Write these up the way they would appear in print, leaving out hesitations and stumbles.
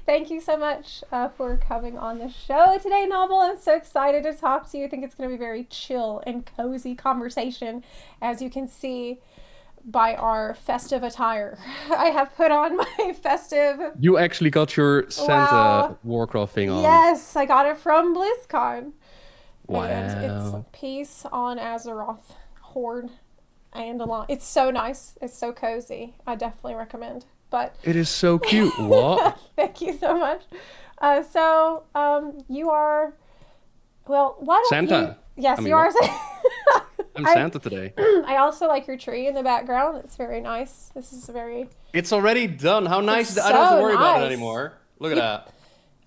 Thank you so much for coming on the show today, Novel. I'm so excited to talk to you. I think it's going to be a very chill and cozy conversation, as you can see by our festive attire. I have put on my festive... You actually got your Santa Warcraft thing on. Yes, I got it from BlizzCon. Wow. And it's Peace on Azeroth Horde and along. It's so nice. It's so cozy. I definitely recommend. But it is so cute. What? Thank you so much. You are, well, why don't Santa. you... Yes, you are. I'm Santa today. I also like your tree in the background. It's very nice. This is very... It's already done. How nice is it? So I don't have to worry about it nice. anymore. Look at that.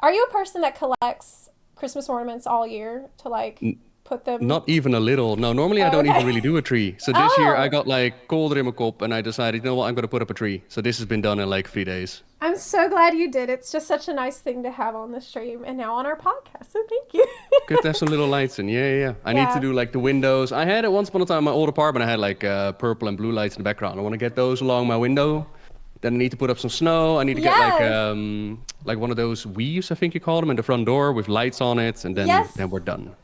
Are you a person that collects Christmas ornaments all year to like put them... Not even a little. No, normally I don't even really do a tree. So this year I got like colder in my cup and I decided, you know what, I'm going to put up a tree. So this has been done in like 3 days. I'm so glad you did. It's just such a nice thing to have on the stream and now on our podcast. So thank you. Good to have some little lights in. Yeah. I need to do like the windows. I had it once upon a time in my old apartment. I had like purple and blue lights in the background. I want to get those along my window. Then I need to put up some snow. I need to get like one of those weaves, I think you call them, in the front door with lights on it. And then we're done.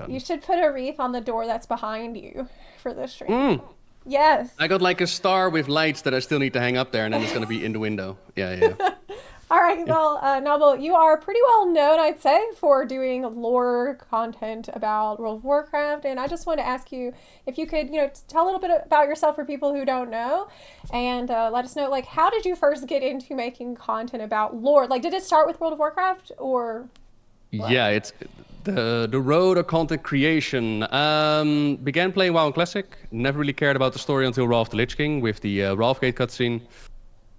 You should put a wreath on the door that's behind you for the stream. Yes. I got like a star with lights that I still need to hang up there, and then it's going to be in the window. Yeah. All right. Well, Nobbel, you are pretty well known, I'd say, for doing lore content about World of Warcraft. And I just wanted to ask you if you could, tell a little bit about yourself for people who don't know, and let us know, like, how did you first get into making content about lore? Like, did it start with World of Warcraft or... what? Yeah, it's the road of content creation. Began playing WoW Classic. Never really cared about the story until Wrath of the Lich King with the Wrathgate cutscene.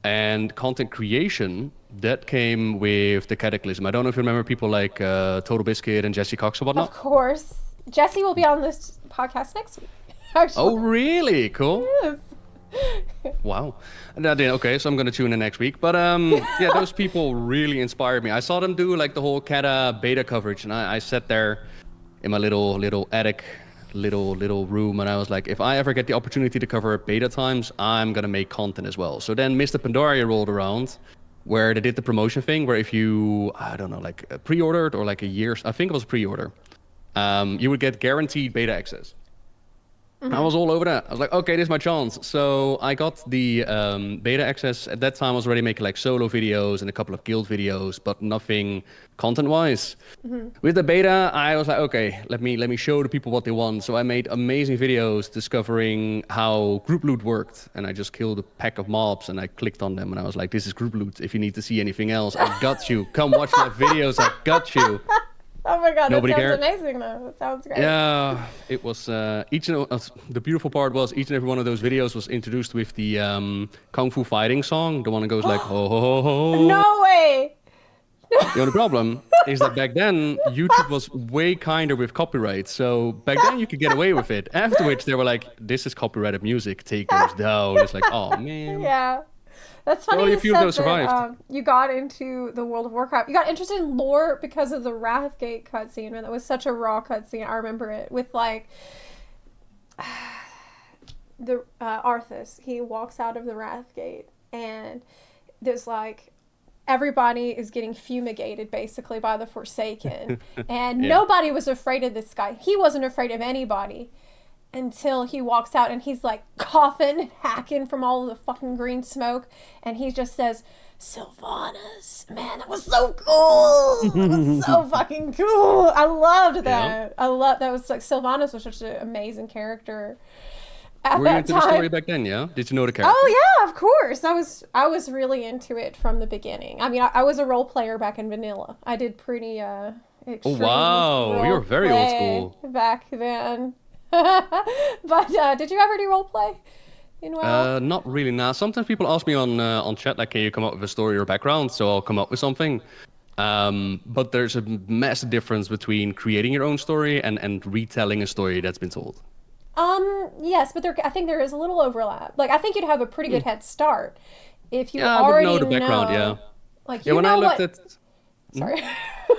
And content creation, that came with the Cataclysm. I don't know if you remember people like Total Biscuit and Jesse Cox or whatnot. Of course. Jesse will be on this podcast next week. Actually. Oh, really? Cool. Yes. Wow. Okay, so I'm going to tune in next week. But yeah, those people really inspired me. I saw them do like the whole Cata beta coverage, and I sat there in my little attic, little room, and I was like, if I ever get the opportunity to cover beta times, I'm going to make content as well. So then Mr. Pandaria rolled around, where they did the promotion thing, where if you, I don't know, like pre-ordered or like a year, I think it was pre-order, you would get guaranteed beta access. I was all over that. I was like, okay, this is my chance. So I got the beta access. At that time, I was already making like solo videos and a couple of guild videos, but nothing content-wise. With the beta, I was like, okay, let me show the people what they want. So I made amazing videos discovering how group loot worked. And I just killed a pack of mobs and I clicked on them and I was like, this is group loot. If you need to see anything else, I got you. Come watch my videos. I got you. Oh my god, Nobody that sounds cared. amazing though. That sounds great. Yeah, it was the beautiful part was each and every one of those videos was introduced with the Kung Fu fighting song, the one that goes like ho ho ho ho. No way. The only problem is that back then YouTube was way kinder with copyright. So back then you could get away with it. After which they were like, this is copyrighted music, take those down. It's like, oh man. Yeah. That's funny Only you a few said of those survived. you got into the World of Warcraft. You got interested in lore because of the Wrathgate cutscene, and that was such a raw cutscene. I remember it with like the Arthas. He walks out of the Wrathgate, and there's like everybody is getting fumigated basically by the Forsaken, and nobody was afraid of this guy. He wasn't afraid of anybody. Until he walks out and he's like coughing and hacking from all of the fucking green smoke, and he just says, Sylvanas, man, that was so cool. That was so fucking cool. I loved that. Yeah. That was like, Sylvanas was such an amazing character Were you into the story back then, yeah? Did you know the character? Oh yeah, of course. I was really into it from the beginning. I mean, I was a role player back in vanilla. I did pretty extreme wow, you're very old school back then. But did you ever do roleplay in WoW? Not really. Now, sometimes people ask me on chat, like, can you come up with a story or background? So I'll come up with something. But there's a massive difference between creating your own story and retelling a story that's been told. Yes, but I think there is a little overlap. Like, I think you'd have a pretty good head start if you I already would know the background. know, Yeah. Like, Yeah. When I looked at. Sorry.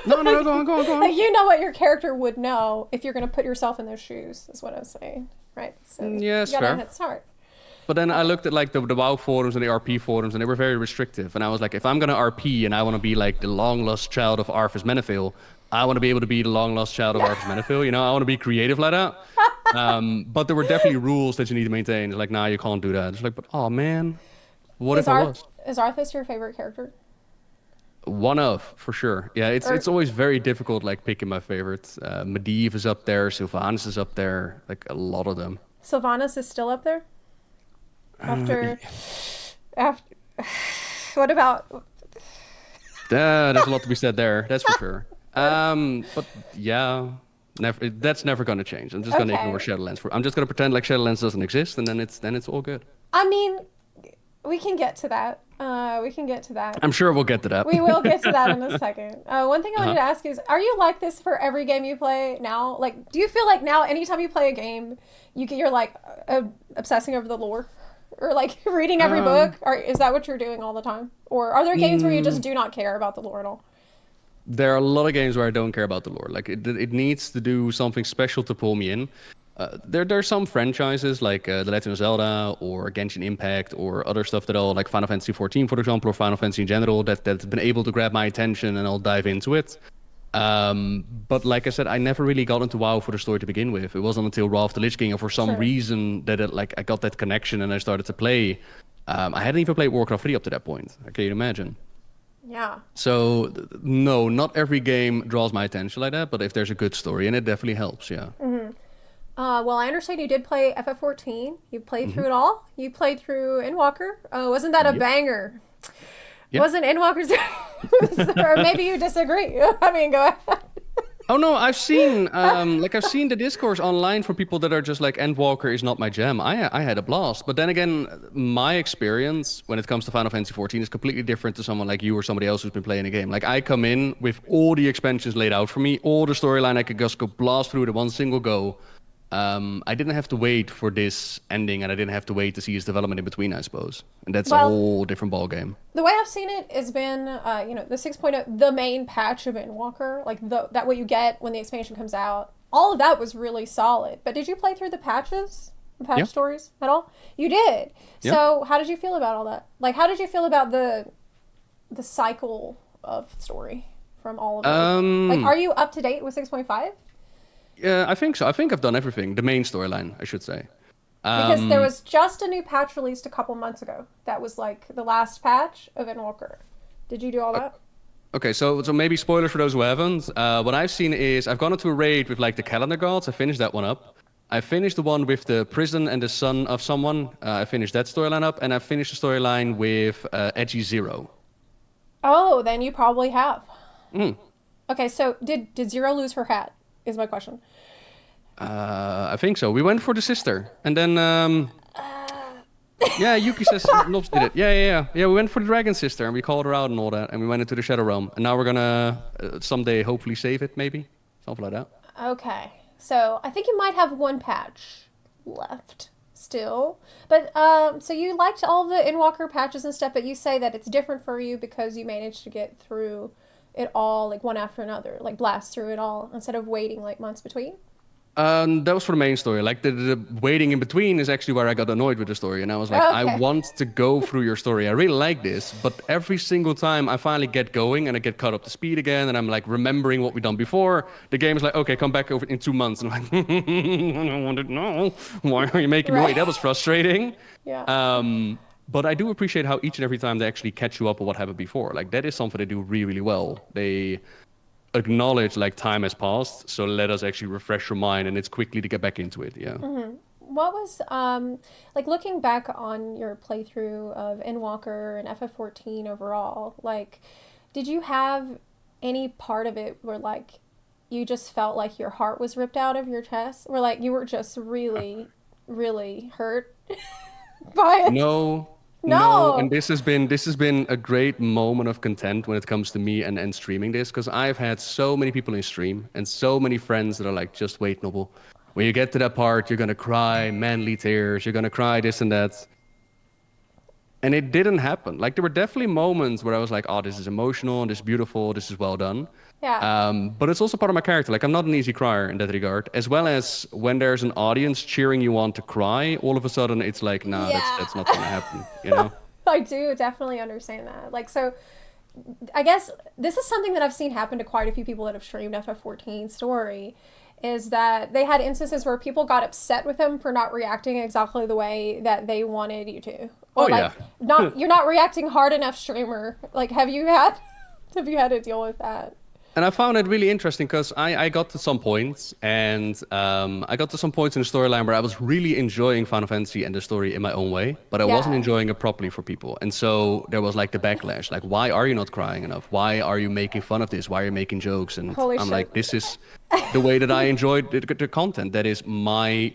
No, go on. Like, you know what your character would know if you're going to put yourself in those shoes, is what I was saying, right? So Yes, you got fair. a head start. But then I looked at like the WoW forums and the RP forums, and they were very restrictive. And I was like, if I'm gonna RP and I want to be like the long lost child of Arthas Menethil, I want to be able to be the long lost child of Arthas Menethil. You know, I want to be creative like that. But there were definitely rules that you need to maintain. It's like, nah, you can't do that. It's like, but oh man, what if I was? Is Arthas your favorite character? One of, for sure. Yeah, it's always very difficult, like picking my favorites. Medivh is up there, Sylvanas is up there, like a lot of them. Sylvanas is still up there? After what about there's a lot to be said there, that's for sure. But yeah, that's never gonna change. I'm just gonna ignore Shadowlands. I'm just gonna pretend like Shadowlands doesn't exist, and then it's all good. I mean, we can get to that. I'm sure we'll get to that. We will get to that in a second. One thing I wanted to ask is, are you like this for every game you play now? Like, do you feel like now anytime you play a game, you're like obsessing over the lore? Or like reading every book? Or is that what you're doing all the time? Or are there games where you just do not care about the lore at all? There are a lot of games where I don't care about the lore. Like it needs to do something special to pull me in. There are some franchises like The Legend of Zelda or Genshin Impact or other stuff that like Final Fantasy XIV, for example, or Final Fantasy in general, that's been able to grab my attention and I'll dive into it. But like I said, I never really got into WoW for the story to begin with. It wasn't until Wrath of the Lich King, or for some reason that I got that connection and I started to play. I hadn't even played Warcraft 3 up to that point. Can you imagine? Yeah. So no, not every game draws my attention like that, but if there's a good story, and it definitely helps, yeah. Mm-hmm. Well, I understand you did play FF14. You played through it all. You played through Endwalker. Wasn't that a banger? Yep. Wasn't Endwalker's... or maybe you disagree. I mean, go ahead. Oh no, I've seen the discourse online for people that are just like, Endwalker is not my jam. I had a blast, but then again, my experience when it comes to Final Fantasy XIV is completely different to someone like you or somebody else who's been playing a game. Like, I come in with all the expansions laid out for me, all the storyline, I could just go blast through it in one single go. I didn't have to wait for this ending, and I didn't have to wait to see his development in between, I suppose. And that's a whole different ballgame. The way I've seen it has been, the 6.0, the main patch of Endwalker, like that what you get when the expansion comes out. All of that was really solid. But did you play through the patches, the patch stories at all? You did. Yeah. So how did you feel about all that? Like, how did you feel about the cycle of story from all of it? Like, are you up to date with 6.5? Yeah, I think so. I think I've done everything. The main storyline, I should say. Because there was just a new patch released a couple months ago. That was like the last patch of Endwalker. Did you do all that? Okay, so maybe spoilers for those who haven't. What I've seen is I've gone into a raid with like the calendar gods. I finished that one up. I finished the one with the prison and the son of someone. I finished that storyline up, and I finished the storyline with Edgy Zero. Oh, then you probably have. Okay, so did Zero lose her hat? Is my question. I think so. We went for the sister, and then Yuki says Nobs did it. Yeah. We went for the dragon sister, and we called her out and all that, and we went into the Shadow Realm, and now we're gonna someday hopefully save it, maybe something like that. Okay, so I think you might have one patch left still, but so you liked all the Endwalker patches and stuff, but you say that it's different for you because you managed to get through it all like one after another, like blast through it all instead of waiting like months between? That was for the main story. Like the waiting in between is actually where I got annoyed with the story, and I was like, I want to go through your story. I really like this, but every single time I finally get going and I get caught up to speed again, and I'm like remembering what we've done before, the game is like, okay, come back over in 2 months, and I'm like, I don't want to know. Why are you making me wait? That was frustrating. Yeah. But I do appreciate how each and every time they actually catch you up on what happened before. Like, that is something they do really, really well. They acknowledge, like, time has passed, so let us actually refresh your mind, and it's quickly to get back into it, yeah. Mm-hmm. What was, like, looking back on your playthrough of Endwalker and FF14 overall, like, did you have any part of it where, like, you just felt like your heart was ripped out of your chest? Or, like, you were just really, really hurt by it? No, and this has been a great moment of content when it comes to me and streaming this, because I've had so many people in stream and so many friends that are like, just wait, Nobbel. When you get to that part, you're gonna cry manly tears, you're gonna cry this and that. And it didn't happen. Like there were definitely moments where I was like, "Oh, this is emotional, this is beautiful, this is well done." Yeah. But it's also part of my character. Like I'm not an easy crier in that regard. As well as when there's an audience cheering you on to cry, all of a sudden it's like, nah, that's Yeah. not gonna happen. You know? I do definitely understand that. Like, so I guess this is something that I've seen happen to quite a few people that have streamed FF14 story, is that they had instances where people got upset with them for not reacting exactly the way that they wanted you to. Or Oh like yeah. not you're not reacting hard enough, streamer. Like have you had to deal with that? And I found it really interesting because I got to some points, and I got to some points in the storyline where I was really enjoying Final Fantasy and the story in my own way, but I wasn't Yeah. enjoying it properly for people. And so there was like the backlash, like, why are you not crying enough? Why are you making fun of this? Why are you making jokes? And Holy I'm shit. like, this is the way that I enjoyed the content. That is my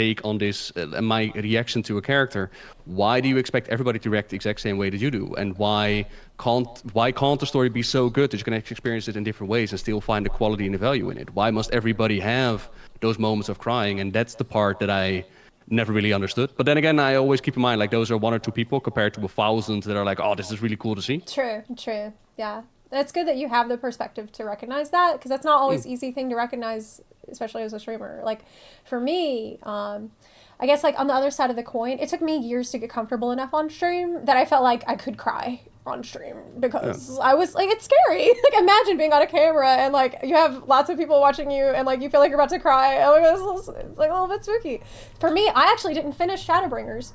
take on this, my reaction to a character. Why do you expect everybody to react the exact same way that you do? And why can't the story be so good that you can actually experience it in different ways and still find the quality and the value in it? Why must everybody have those moments of crying? And that's the part that I never really understood. But then again, I always keep in mind, like, those are one or two people compared to 1,000 that are like, oh, this is really cool to see. True, true. Yeah. It's good that you have the perspective to recognize that, because that's not always easy thing to recognize, especially as a streamer. Like for me, I guess like on the other side of the coin, it took me years to get comfortable enough on stream that I felt like I could cry on stream because I was like, it's scary. Like imagine being on a camera and like you have lots of people watching you and like you feel like you're about to cry. Oh my God, it's like a little bit spooky. For me, I actually didn't finish Shadowbringers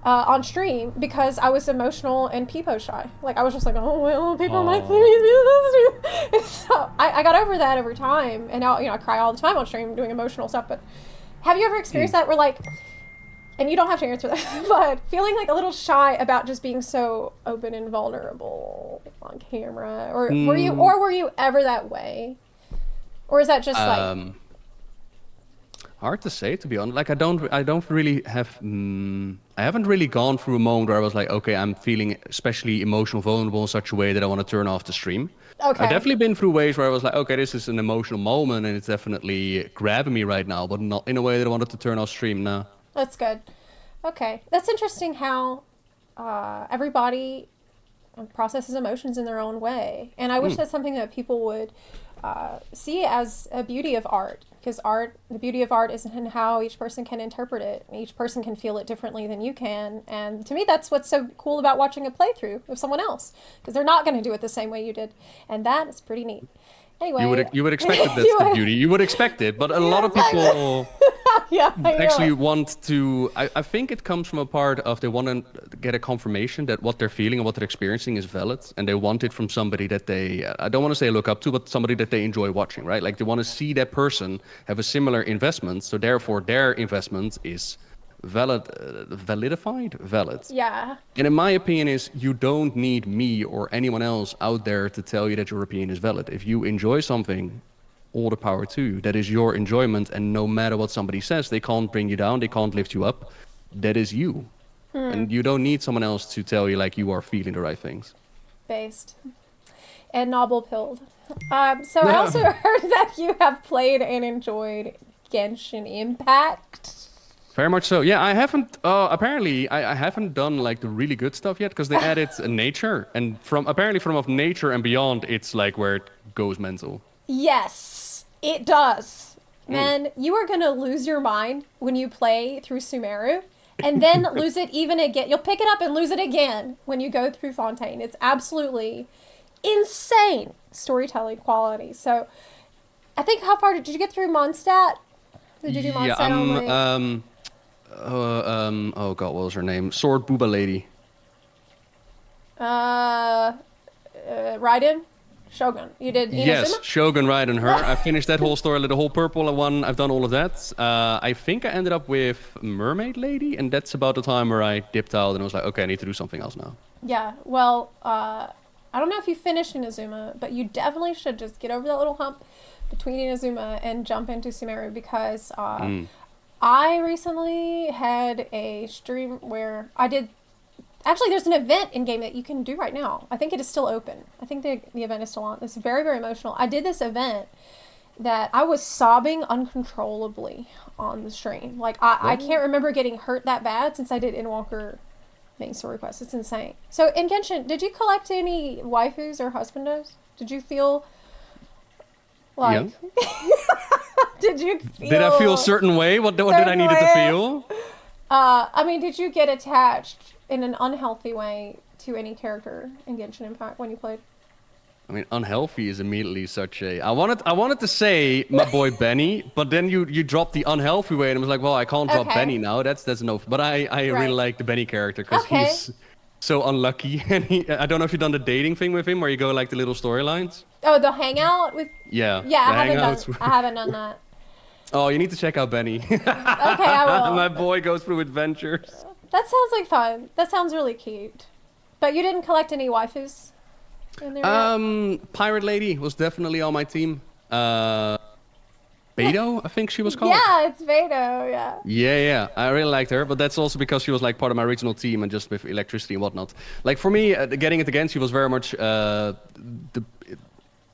on stream because I was emotional and peepo shy. Like I was just like, oh well, people might see me. And so I got over that over time, and now I cry all the time on stream doing emotional stuff. But have you ever experienced that where like, and you don't have to answer that, but feeling like a little shy about just being so open and vulnerable on camera, or were you ever that way, or is that just like? Hard to say, to be honest. Like I don't really have. I haven't really gone through a moment where I was like, okay, I'm feeling especially emotional, vulnerable in such a way that I want to turn off the stream. Okay. I've definitely been through ways where I was like, okay, this is an emotional moment and it's definitely grabbing me right now, but not in a way that I wanted to turn off stream. No. That's good. Okay, that's interesting how everybody processes emotions in their own way, and I wish that's something that people would see as a beauty of art, because the beauty of art is in how each person can interpret it. Each person can feel it differently than you can, and to me that's what's so cool about watching a playthrough of someone else, because they're not going to do it the same way you did, and that is pretty neat. Anyway, You would expect that that's the beauty. You would expect it, but a lot of people actually want to. I think it comes from a part of they want to get a confirmation that what they're feeling and what they're experiencing is valid, and they want it from somebody that they, I don't want to say look up to, but somebody that they enjoy watching, right? Like they want to see that person have a similar investment, so therefore their investment is valid. Yeah. And in my opinion is you don't need me or anyone else out there to tell you that your opinion is valid. If you enjoy something, all the power to you. That is your enjoyment, and no matter what somebody says, they can't bring you down, they can't lift you up. That is you. And you don't need someone else to tell you like you are feeling the right things. Based. And Nobbel pilled. So I also heard that you have played and enjoyed Genshin Impact. Very much so. Yeah, I haven't. Apparently, I haven't done like the really good stuff yet because they added nature, and from of nature and beyond, it's like where it goes mental. Yes, it does. Man, you are gonna lose your mind when you play through Sumeru, and then lose it even again. You'll pick it up and lose it again when you go through Fontaine. It's absolutely insane storytelling quality. So, I think how far did you get through Mondstadt? Did you do Mondstadt only? Oh god, what was her name? Sword Booba Lady. Raiden? Shogun. You did Inazuma? Yes, Shogun Raiden her. I finished that whole story, the whole purple one. I've done all of that. I think I ended up with Mermaid Lady, and that's about the time where I dipped out and I was like, okay, I need to do something else now. Yeah, well, I don't know if you finished Inazuma, but you definitely should just get over that little hump between Inazuma and jump into Sumeru, because I recently had a stream where I did. Actually, there's an event in game that you can do right now. I think it is still open. I think the event is still on. It's very, very emotional. I did this event that I was sobbing uncontrollably on the stream. Like I can't remember getting hurt that bad since I did Endwalker main story quests. It's insane. So in Genshin, did you collect any waifus or husbandos? Did you feel like... Yeah. Did you feel... Did I feel a certain way? What did I need to feel? I mean, did you get attached in an unhealthy way to any character in Genshin Impact when you played? I mean, unhealthy is immediately such a... I wanted to say my boy Benny, but then you dropped the unhealthy way, and I was like, well, I can't drop Benny now. That's no... But I really like the Benny character, because he's so unlucky. And I don't know if you've done the dating thing with him, where you go like the little storylines. Oh, the hangout with... Yeah. Yeah, I haven't done that. Oh, you need to check out Benny. Okay, I will. My boy goes through adventures. That sounds like fun. That sounds really cute. But you didn't collect any waifus in there yet? Pirate Lady was definitely on my team. Beto, I think she was called. Yeah, it's Beto, yeah. Yeah. I really liked her, but that's also because she was like part of my original team and just with electricity and whatnot. Like for me, getting it against you was very much the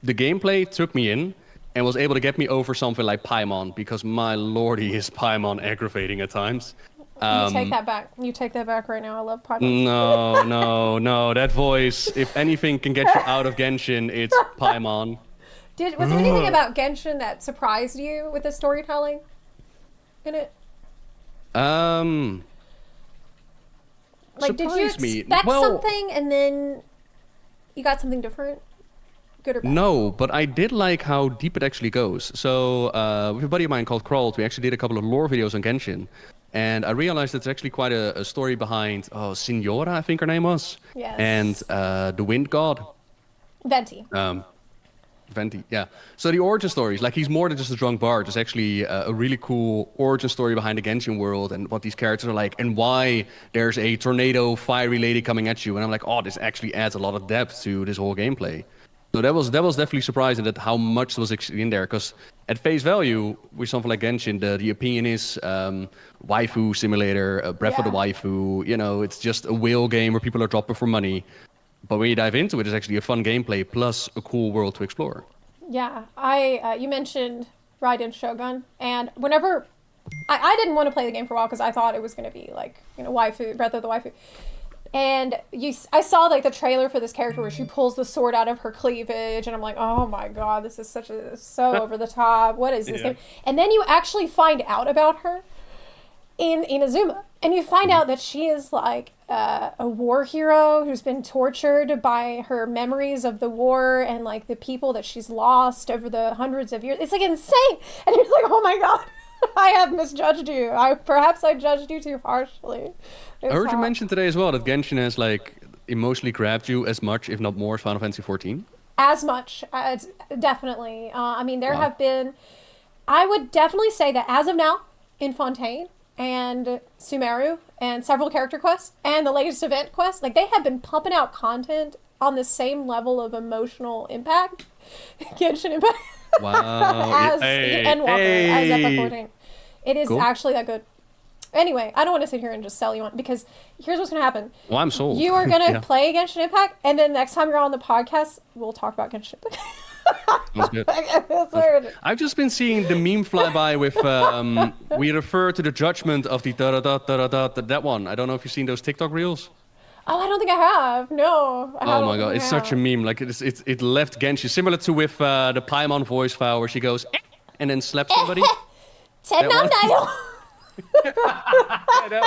gameplay took me in and was able to get me over something like Paimon, because my lordy is Paimon aggravating at times. You take that back. You take that back right now. I love Paimon. No. That voice, if anything can get you out of Genshin, it's Paimon. Was there anything about Genshin that surprised you with the storytelling in it? Like, did you expect something and then you got something different? Good or bad? No, but I did like how deep it actually goes. So, with a buddy of mine called Krawled, we actually did a couple of lore videos on Genshin. And I realized there's actually quite a story behind, Signora, I think her name was. Yes. And the Wind God. Venti. Venti, yeah. So the origin stories, like he's more than just a drunk bard. There's actually a really cool origin story behind the Genshin world and what these characters are like and why there's a tornado fiery lady coming at you. And I'm like, this actually adds a lot of depth to this whole gameplay. So that was definitely surprising that how much was actually in there. Because at face value, with something like Genshin, the opinion is waifu simulator, Breath of the Waifu. You know, it's just a whale game where people are dropping for money. But when you dive into it, it's actually a fun gameplay plus a cool world to explore. Yeah, you mentioned Raiden Shogun, and whenever I didn't want to play the game for a while because I thought it was going to be like waifu, Breath of the Waifu. And I saw like the trailer for this character where she pulls the sword out of her cleavage, and I'm like, oh my god, this is so over the top. What is this game? And then you actually find out about her in Inazuma, and you find out that she is like a war hero who's been tortured by her memories of the war and like the people that she's lost over the hundreds of years. It's like insane, and you're like, oh my god. I have misjudged you. Perhaps I judged you too harshly. I heard you mention today as well that Genshin has like emotionally grabbed you as much, if not more, as Final Fantasy XIV. As much, definitely. I mean, there have been. I would definitely say that as of now, in Fontaine and Sumeru and several character quests and the latest event quests, like they have been pumping out content on the same level of emotional impact. Genshin Impact. Wow. as FF14. It is actually that good. Anyway, I don't want to sit here and just sell you on, because here's what's going to happen. Well, I'm sold. You are going to play Genshin Impact, and then next time you're on the podcast, we'll talk about Genshin Impact. That's good. I've just been seeing the meme fly by with, we refer to the judgment of the da-da-da-da-da-da, that one. I don't know if you've seen those TikTok reels. Oh, I don't think I have. No. Oh my god, it's such a meme. Like it left Genshin similar to with the Paimon voice file where she goes and then slaps somebody. That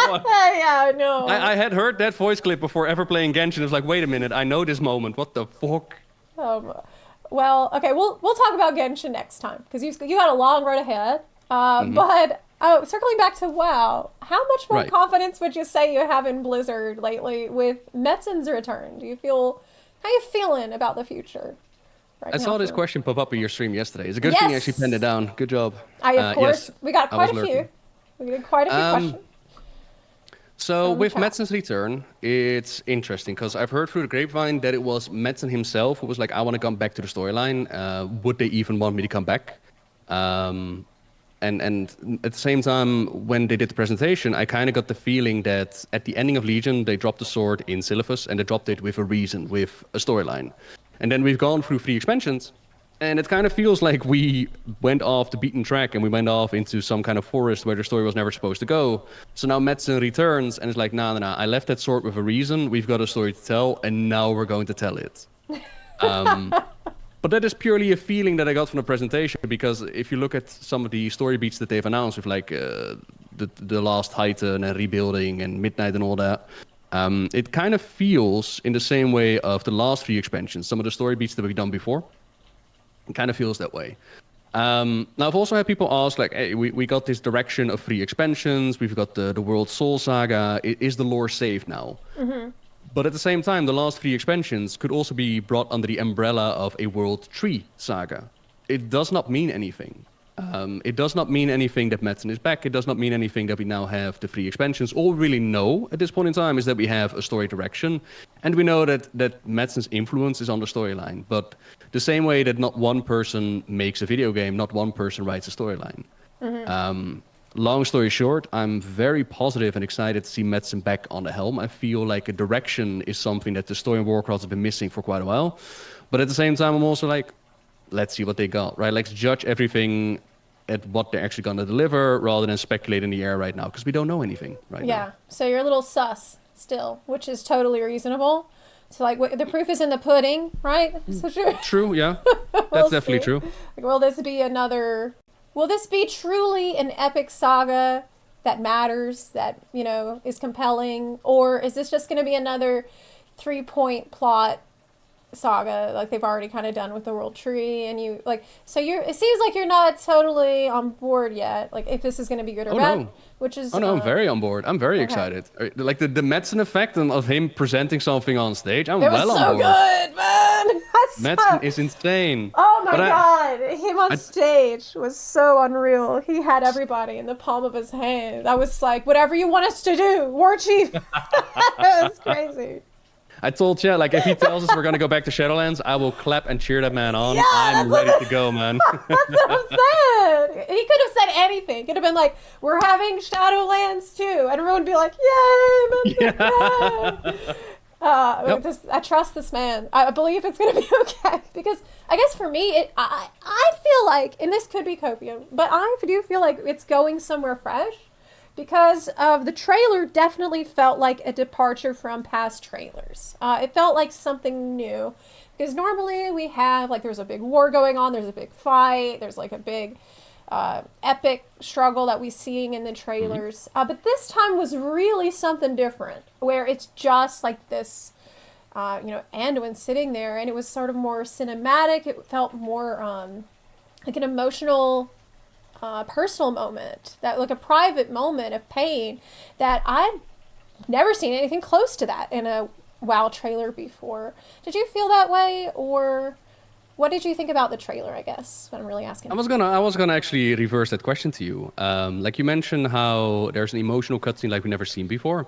one. Yeah, no. I had heard that voice clip before ever playing Genshin. I was like, wait a minute, I know this moment. What the fuck? Well, okay, we'll talk about Genshin next time because you got a long road ahead. But circling back to WoW, how much more confidence would you say you have in Blizzard lately with Metzen's return? How you feeling about the future? I saw this question pop up in your stream yesterday. It's a good thing you actually penned it down. Good job. Of course. We got quite a few. We did quite a few questions. So with Metzen's return, it's interesting because I've heard through the grapevine that it was Metzen himself who was like, I want to come back to the storyline. Would they even want me to come back? And at the same time, when they did the presentation, I kind of got the feeling that at the ending of Legion, they dropped the sword in Silphus, and they dropped it with a reason, with a storyline. And then we've gone through 3 expansions, And it kind of feels like we went off the beaten track and we went off into some kind of forest where the story was never supposed to go. So now Madsen returns and it's like, nah, I left that sword with a reason. We've got a story to tell, and now we're going to tell it. But that is purely a feeling that I got from the presentation, because if you look at some of the story beats that they've announced with like the Last Titan and Rebuilding and Midnight and all that, it kind of feels in the same way of the last 3 expansions, some of the story beats that we've done before. It kind of feels that way. Now, I've also had people ask, like, hey, we got this direction of 3 expansions. We've got the World Soul Saga. Is the lore safe now? Mm-hmm. But at the same time, the last 3 expansions could also be brought under the umbrella of a World Tree Saga. It does not mean anything. It does not mean anything that Madsen is back. It does not mean anything that we now have the 3 expansions. All we really know at this point in time is that we have a story direction. And we know that Madsen's influence is on the storyline. But the same way that not one person makes a video game, not one person writes a storyline. Mm-hmm. Long story short, I'm very positive and excited to see Madsen back on the helm. I feel like a direction is something that the story in Warcraft has been missing for quite a while. But at the same time, I'm also like, let's see what they got, right? Let's judge everything at what they're actually going to deliver rather than speculate in the air right now, because we don't know anything right now. Yeah, so you're a little sus still, which is totally reasonable. So, like, the proof is in the pudding, right? So True, yeah. That's definitely true. Like, will this be truly an epic saga that matters, that, you know, is compelling? Or is this just going to be another 3-point plot saga like they've already kind of done with the World Tree? And you, like, so it seems like you're not totally on board yet, like, if this is going to be good or bad. No. Which is... I'm very on board. I'm very excited. Like, the Madsen effect of him presenting something on stage, I'm well on board. It was so good, man! Madsen is insane. Oh my god! Him on stage was so unreal. He had everybody in the palm of his hand. I was like, whatever you want us to do, War Chief! It was crazy. I told Chad, like, if he tells us we're going to go back to Shadowlands, I will clap and cheer that man on. Yeah, I'm ready to go, man. That's what I'm saying. He could have said anything. He could have been like, we're having Shadowlands too. And everyone would be like, yay, man. Yeah. Yep. I trust this man. I believe it's going to be okay. Because I guess for me, I feel like, and this could be copium, but I do feel like it's going somewhere fresh. Because the trailer definitely felt like a departure from past trailers. It felt like something new. Because normally we have, like, there's a big war going on, there's a big fight, there's like a big epic struggle that we're seeing in the trailers. Mm-hmm. But this time was really something different, where it's just like this, Anduin sitting there, and it was sort of more cinematic. It felt more like an emotional... personal moment, that like a private moment of pain that I'd never seen anything close to that in a WoW trailer before. Did you feel that way, or what did you think about the trailer? I guess what I'm really asking. I was gonna actually reverse that question to you. Like, you mentioned how there's an emotional cutscene like we've never seen before,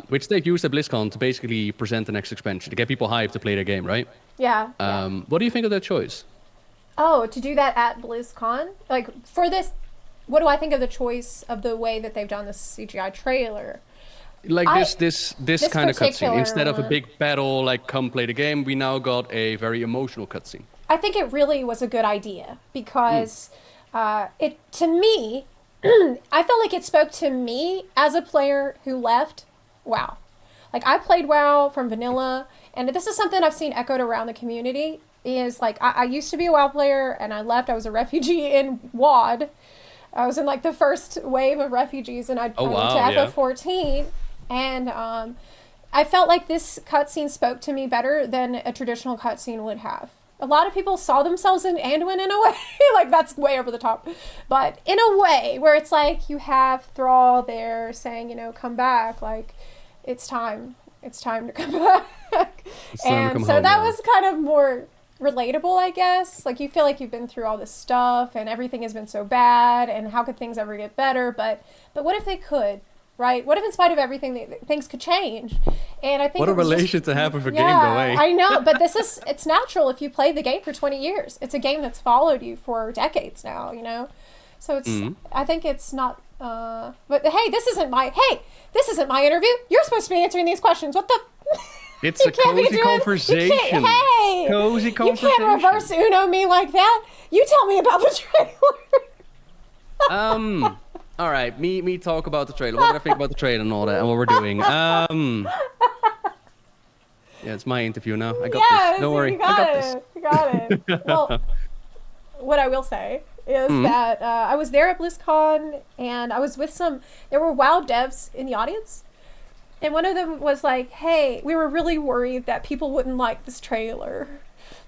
which they've used at BlizzCon to basically present the next expansion to get people hyped to play their game, right? Yeah. What do you think of that choice? Oh, to do that at BlizzCon? Like, for this, what do I think of the choice of the way that they've done this CGI trailer? Like, this kind of cutscene. Instead of a big battle, like, come play the game, we now got a very emotional cutscene. I think it really was a good idea, because to me, I felt like it spoke to me as a player who left WoW. Like, I played WoW from vanilla, and this is something I've seen echoed around the community. Is like, I used to be a WoW player, and I left. I was a refugee in WoD. I was in like the first wave of refugees, and I went to FF14, and I felt like this cutscene spoke to me better than a traditional cutscene would have. A lot of people saw themselves in Anduin in a way, like, that's way over the top, but in a way where it's like you have Thrall there saying, come back, like, it's time to come back. And so that was kind of more relatable, I guess. Like, you feel like you've been through all this stuff and everything has been so bad, and how could things ever get better? But what if they could, right? What if in spite of everything things could change? And I think what a relation to have with a game, though, eh? I know, but it's natural if you played the game for 20 years. It's a game that's followed you for decades now, So it's I think it's not but hey, this isn't my interview. You're supposed to be answering these questions. What the It's a cozy conversation. Hey, cozy conversation. You can't reverse Uno me like that. You tell me about the trailer. All right, me talk about the trailer. What did I think about the trailer and all that, and what we're doing? Yeah, it's my interview now. I got this. Don't worry, I got this. You got it. Well, what I will say is that I was there at BlizzCon, and I was with there were WoW devs in the audience. And one of them was like, hey, we were really worried that people wouldn't like this trailer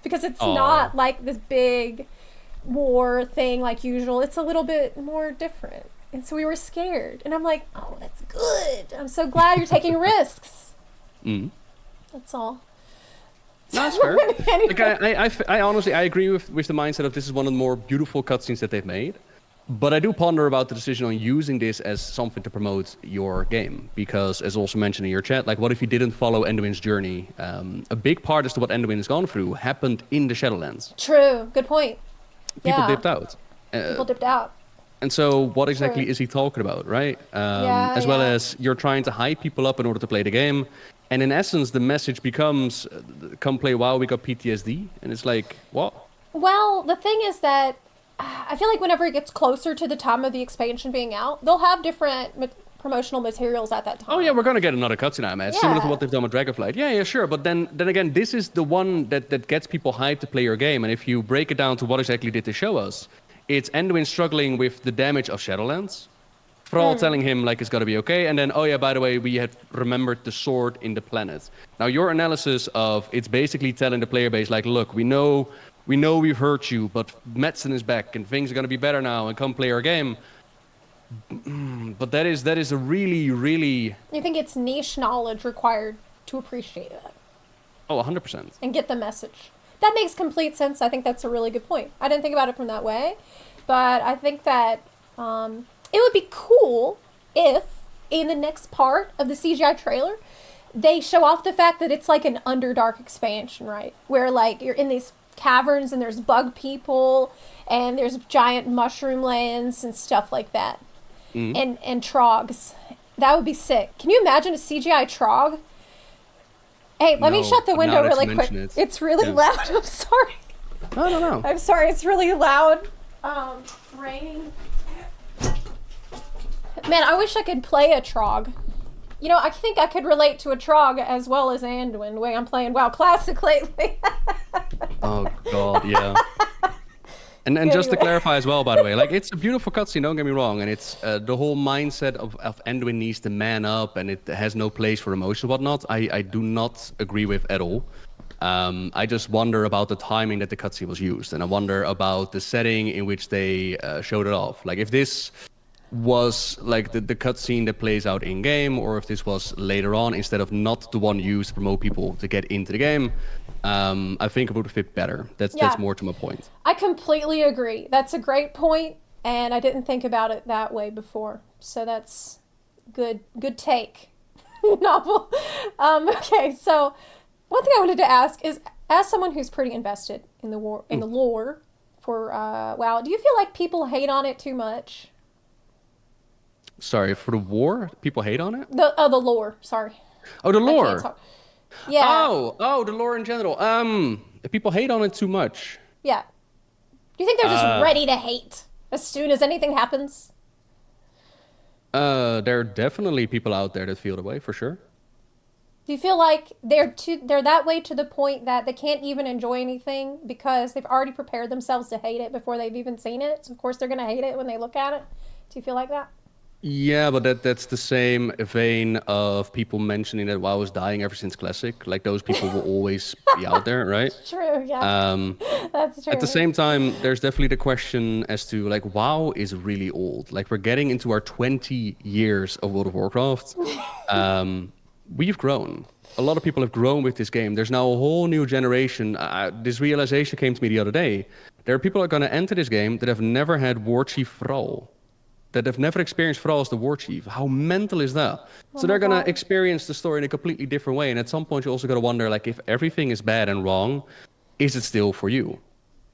because it's not like this big war thing like usual. It's a little bit more different. And so we were scared. And I'm like, oh, that's good. I'm so glad you're taking risks. That's all. No, that's fair. Anyway. Like, I honestly, I agree with the mindset of this is one of the more beautiful cutscenes that they've made. But I do ponder about the decision on using this as something to promote your game. Because, as also mentioned in your chat, like, what if you didn't follow Enduin's journey? A big part as to what Enduin has gone through happened in the Shadowlands. True. Good point. People dipped out. People dipped out. And so what exactly is he talking about, right? As well as you're trying to hype people up in order to play the game. And in essence, the message becomes, come play WoW, we got PTSD. And it's like, what? Well, the thing is that I feel like whenever it gets closer to the time of the expansion being out, they'll have different promotional materials at that time. Oh yeah, we're gonna get another cutscene, I imagine. Similar to what they've done with Dragonflight. Yeah, sure. But then again, this is the one that gets people hyped to play your game. And if you break it down to what exactly did they show us, it's Enduin struggling with the damage of Shadowlands. Thrall telling him like it's gotta be okay, and then, oh yeah, by the way, we had remembered the sword in the planet. Now your analysis of it's basically telling the player base like, look, we know we've hurt you, but medicine is back and things are gonna be better now, and come play our game. But that is a really, really... You think it's niche knowledge required to appreciate that? Oh, 100%. And get the message. That makes complete sense. I think that's a really good point. I didn't think about it from that way, but I think that it would be cool if in the next part of the CGI trailer, they show off the fact that it's like an Underdark expansion, right? Where like you're in these caverns and there's bug people and there's giant mushroom lands and stuff like that. And trogs. That would be sick. Can you imagine a CGI trog? Hey, let me shut the window really quick. It's really loud. I'm sorry. No. I'm sorry. It's really loud. Raining. Man, I wish I could play a trog. You know, I think I could relate to a trog as well as Anduin, the way I'm playing WoW Classic lately. Oh, God, yeah. And just to clarify as well, by the way, like, it's a beautiful cutscene, don't get me wrong, and it's the whole mindset of Anduin needs to man up and it has no place for emotion and whatnot, I do not agree with at all. I just wonder about the timing that the cutscene was used, and I wonder about the setting in which they showed it off. Like, if this was like the cutscene that plays out in game, or if this was later on instead of not the one used to promote people to get into the game, I think it would fit better. That's more to my point. I completely agree. That's a great point, and I didn't think about it that way before. So that's good take. Novel. Okay, so one thing I wanted to ask is, as someone who's pretty invested in the lore for WoW, do you feel like people hate on it too much? Sorry, for the war? People hate on it? The lore, sorry. Oh, the lore. Yeah. Oh, the lore in general. People hate on it too much. Yeah. Do you think they're just ready to hate as soon as anything happens? There are definitely people out there that feel the way, for sure. Do you feel like they're that way to the point that they can't even enjoy anything because they've already prepared themselves to hate it before they've even seen it? So of course they're going to hate it when they look at it. Do you feel like that? Yeah, but that's the same vein of people mentioning that WoW is dying ever since Classic. Like, those people will always be out there, right? True, yeah. That's true. At the same time, there's definitely the question as to, like, WoW is really old. Like, we're getting into our 20 years of World of Warcraft. We've grown. A lot of people have grown with this game. There's now a whole new generation. This realization came to me the other day. There are people that are going to enter this game that have never had War Chief Thrall, that have never experienced Thrall as the War Chief. How mental is that? So they're going to experience the story in a completely different way. And at some point, you also got to wonder, like, if everything is bad and wrong, is it still for you?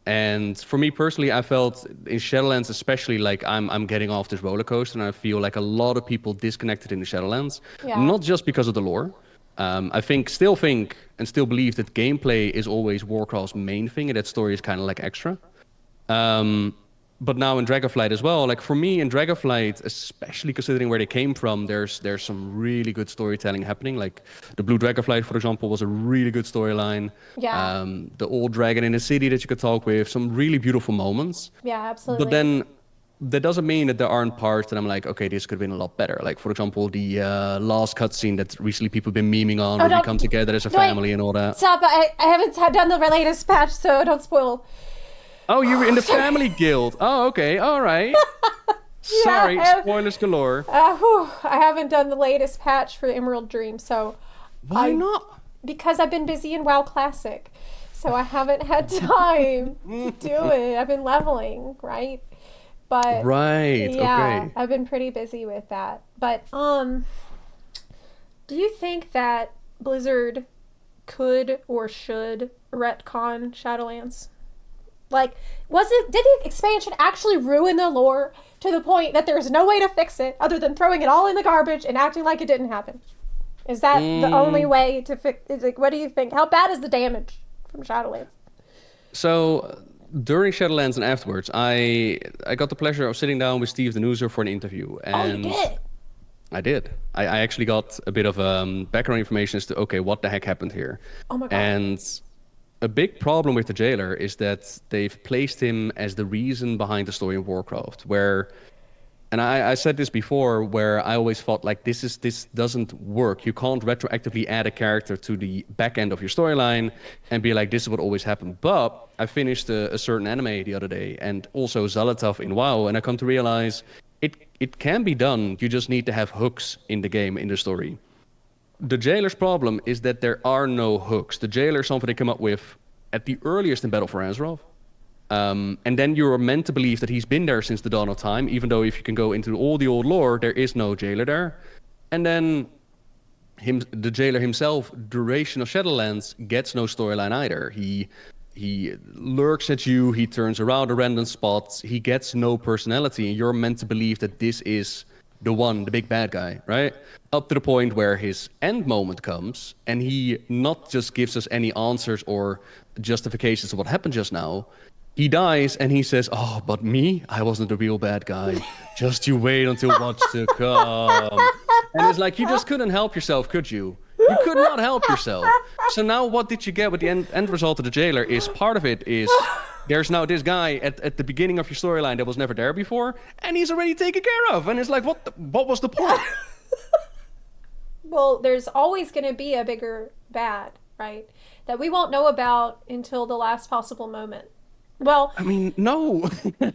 And for me personally, I felt in Shadowlands especially, like I'm getting off this roller coaster, and I feel like a lot of people disconnected in the Shadowlands, not just because of the lore, I still think, and still believe that gameplay is always Warcraft's main thing, and that story is kind of like extra. But now in Dragonflight as well, like for me in Dragonflight, especially considering where they came from, there's some really good storytelling happening. Like the Blue Dragonflight, for example, was a really good storyline. Yeah. The old dragon in the city that you could talk with, some really beautiful moments. Yeah, absolutely. But then that doesn't mean that there aren't parts that I'm like, okay, this could have been a lot better. Like, for example, the last cutscene that recently people have been memeing on, where we come together as a family and all that. Stop, I haven't done the latest patch, so don't spoil. Oh, you were in the family guild. Oh, okay, all right. Sorry, spoilers galore. I haven't done the latest patch for Emerald Dream, so... Why not? Because I've been busy in WoW Classic, so I haven't had time to do it. I've been leveling, right? But right, yeah, okay. I've been pretty busy with that. But do you think that Blizzard could or should retcon Shadowlands? Like, did the expansion actually ruin the lore to the point that there's no way to fix it other than throwing it all in the garbage and acting like it didn't happen? Is that the only way to fix it? Like, what do you think? How bad is the damage from Shadowlands? So during Shadowlands and afterwards, I got the pleasure of sitting down with Steve the Newser for an interview. And you did? I did. I actually got a bit of background information as to, okay, what the heck happened here? Oh my God. And a big problem with the jailer is that they've placed him as the reason behind the story of Warcraft, where, and I said this before, where I always thought like this doesn't work. You can't retroactively add a character to the back end of your storyline and be like, this is what always happened. But I finished a certain anime the other day, and also Zalatav in WoW, and I come to realize it can be done. You just need to have hooks in the game, in the story. The jailer's problem is that there are no hooks. The jailer is something they come up with at the earliest in Battle for Azeroth. And then you're meant to believe that he's been there since the dawn of time, even though if you can go into all the old lore, there is no jailer there. And then the jailer himself, duration of Shadowlands, gets no storyline either. He lurks at you, he turns around at random spots, he gets no personality, and you're meant to believe that this is the big bad guy, right? Up to the point where his end moment comes, and he not just gives us any answers or justifications of what happened just now. He dies, and he says, oh, but me? I wasn't the real bad guy. Just you wait until what's to come. And it's like, you just couldn't help yourself, could you? You could not help yourself. So now what did you get with the end result of the jailer is, part of it is, there's now this guy at the beginning of your storyline that was never there before, and he's already taken care of. And it's like, what was the point? Well, there's always going to be a bigger bad, right? That we won't know about until the last possible moment. Well, I mean, no,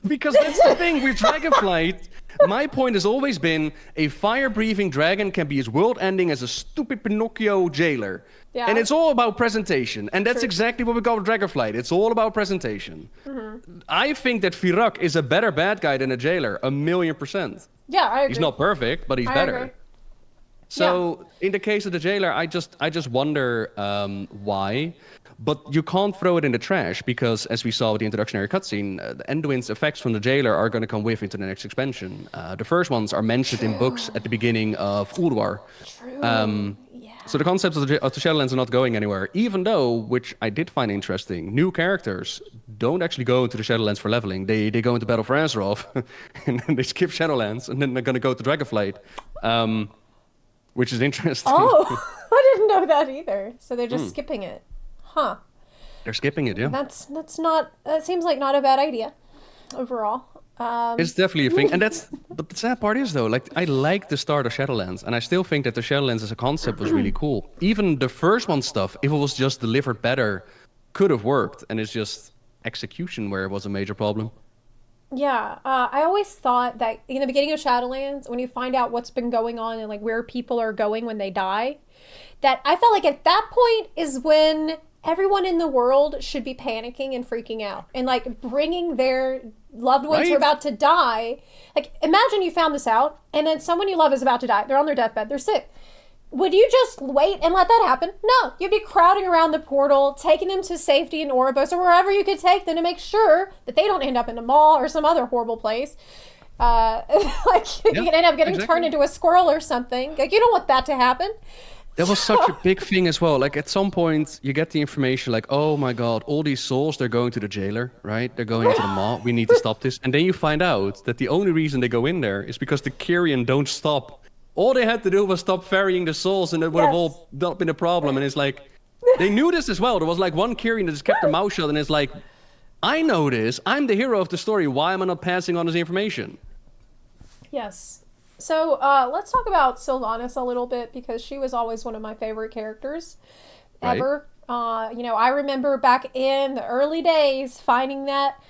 because that's the thing with Dragonflight. My point has always been a fire-breathing dragon can be as world-ending as a stupid Pinocchio jailer. Yeah. And it's all about presentation. And that's exactly what we got with Dragonflight. It's all about presentation. Mm-hmm. I think that Firak is a better bad guy than a jailer, 1,000,000%. Yeah, I agree. He's not perfect, but he's better. Agree. So in the case of the jailer, I just wonder why. But you can't throw it in the trash because, as we saw with the introductory cutscene, Anduin's effects from the jailer are going to come with into the next expansion. The first ones are mentioned in books at the beginning of Ulduar. True. So the concepts of the Shadowlands are not going anywhere, even though, which I did find interesting, new characters don't actually go into the Shadowlands for leveling. They go into Battle for Azeroth, and then they skip Shadowlands, and then they're going to go to Dragonflight, which is interesting. Oh, I didn't know that either. So they're just skipping it. Huh. They're skipping it, yeah. That's not. That seems like not a bad idea, overall. It's definitely a thing, but the sad part is though, like I like the start of Shadowlands, and I still think that the Shadowlands as a concept was really cool. Even the first one stuff, if it was just delivered better, could have worked, and it's just execution where it was a major problem. Yeah, I always thought that in the beginning of Shadowlands, when you find out what's been going on and like where people are going when they die, that I felt like at that point is when everyone in the world should be panicking and freaking out and like bringing their loved ones who are about to die. Like, imagine you found this out and then someone you love is about to die. They're on their deathbed. They're sick. Would you just wait and let that happen? No, you'd be crowding around the portal, taking them to safety in Oribos or wherever you could take them to make sure that they don't end up in a mall or some other horrible place. You can end up getting turned into a squirrel or something. Like, you don't want that to happen. That was such a big thing as well. Like at some point, you get the information like, oh my god, all these souls, they're going to the jailer, right? They're going into the mall. We need to stop this. And then you find out that the only reason they go in there is because the Kyrian don't stop. All they had to do was stop ferrying the souls, and it would have all not been a problem. And it's like, they knew this as well. There was like one Kyrian that just kept their mouth shut, and it's like, I know this. I'm the hero of the story. Why am I not passing on this information? Yes. So let's talk about Sylvanas a little bit, because she was always one of my favorite characters ever. You know, I remember back in the early days finding that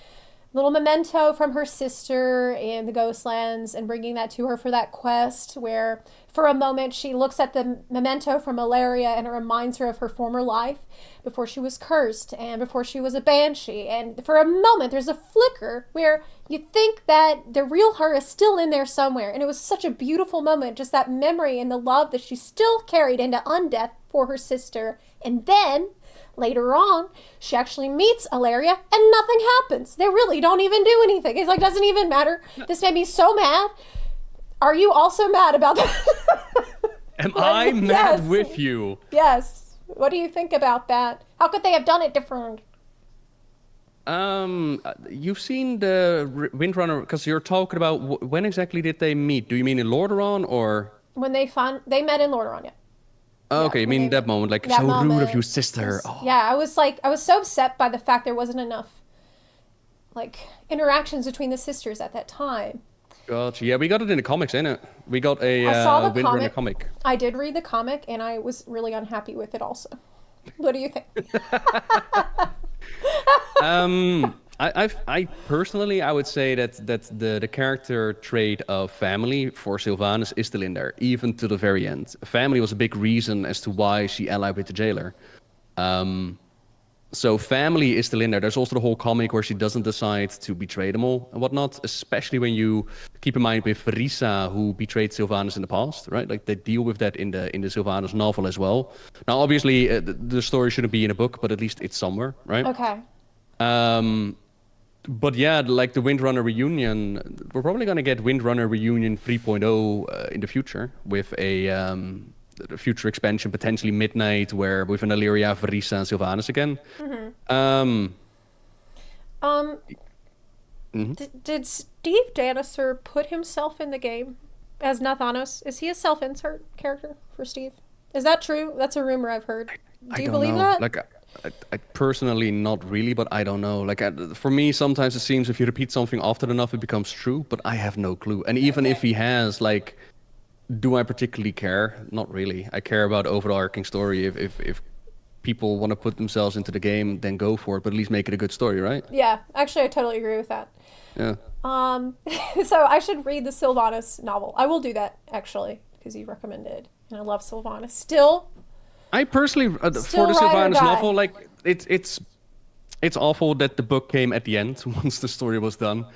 little memento from her sister in the Ghostlands and bringing that to her for that quest, where for a moment she looks at the memento from Ilaria and it reminds her of her former life before she was cursed and before she was a banshee. And for a moment there's a flicker where you think that the real her is still in there somewhere. And it was such a beautiful moment, just that memory and the love that she still carried into undeath for her sister. And then later on, she actually meets Ilaria and nothing happens. They really don't even do anything. It's like, doesn't even matter. This made me so mad. Are you also mad about that? Am I mad with you? Yes. What do you think about that? How could they have done it different? You've seen the Windrunner, because you're talking about when exactly did they meet? Do you mean in Lordaeron or? When they met in Lordaeron, yeah. Oh, okay, you mean that moment, like, so rude of you, sister. Yeah, I was so upset by the fact there wasn't enough, like, interactions between the sisters at that time. Gotcha. Yeah, we got it in the comics, innit? We got a I saw the Windrunner comic. I did read the comic, and I was really unhappy with it also. What do you think? I personally, I would say that the character trait of family for Sylvanas is still in there, even to the very end. Family was a big reason as to why she allied with the jailer. So family is still in there. There's also the whole comic where she doesn't decide to betray them all and whatnot, especially when you keep in mind with Risa, who betrayed Sylvanas in the past, right? Like they deal with that in the Sylvanas novel as well. Now, obviously, the story shouldn't be in a book, but at least it's somewhere, right? Okay. But yeah, like the Windrunner reunion, we're probably gonna get Windrunner reunion 3.0 in the future with a future expansion, potentially Midnight, where with an Illyria, Varisa, and Sylvanas again. Did Steve Danister put himself in the game as Nathanos? Is he a self-insert character for Steve? Is that true? That's a rumor I've heard. Do you believe that? Like, I personally not really, but I don't know. Like for me, sometimes it seems if you repeat something often enough, it becomes true. But I have no clue. And even if he has, like, do I particularly care? Not really. I care about overarching story. If people want to put themselves into the game, then go for it. But at least make it a good story, right? Yeah, actually, I totally agree with that. Yeah. So I should read the Sylvanas novel. I will do that actually because you recommended, and I love Sylvanas still. I personally, for the Sylvanas novel, like it's awful that the book came at the end once the story was done.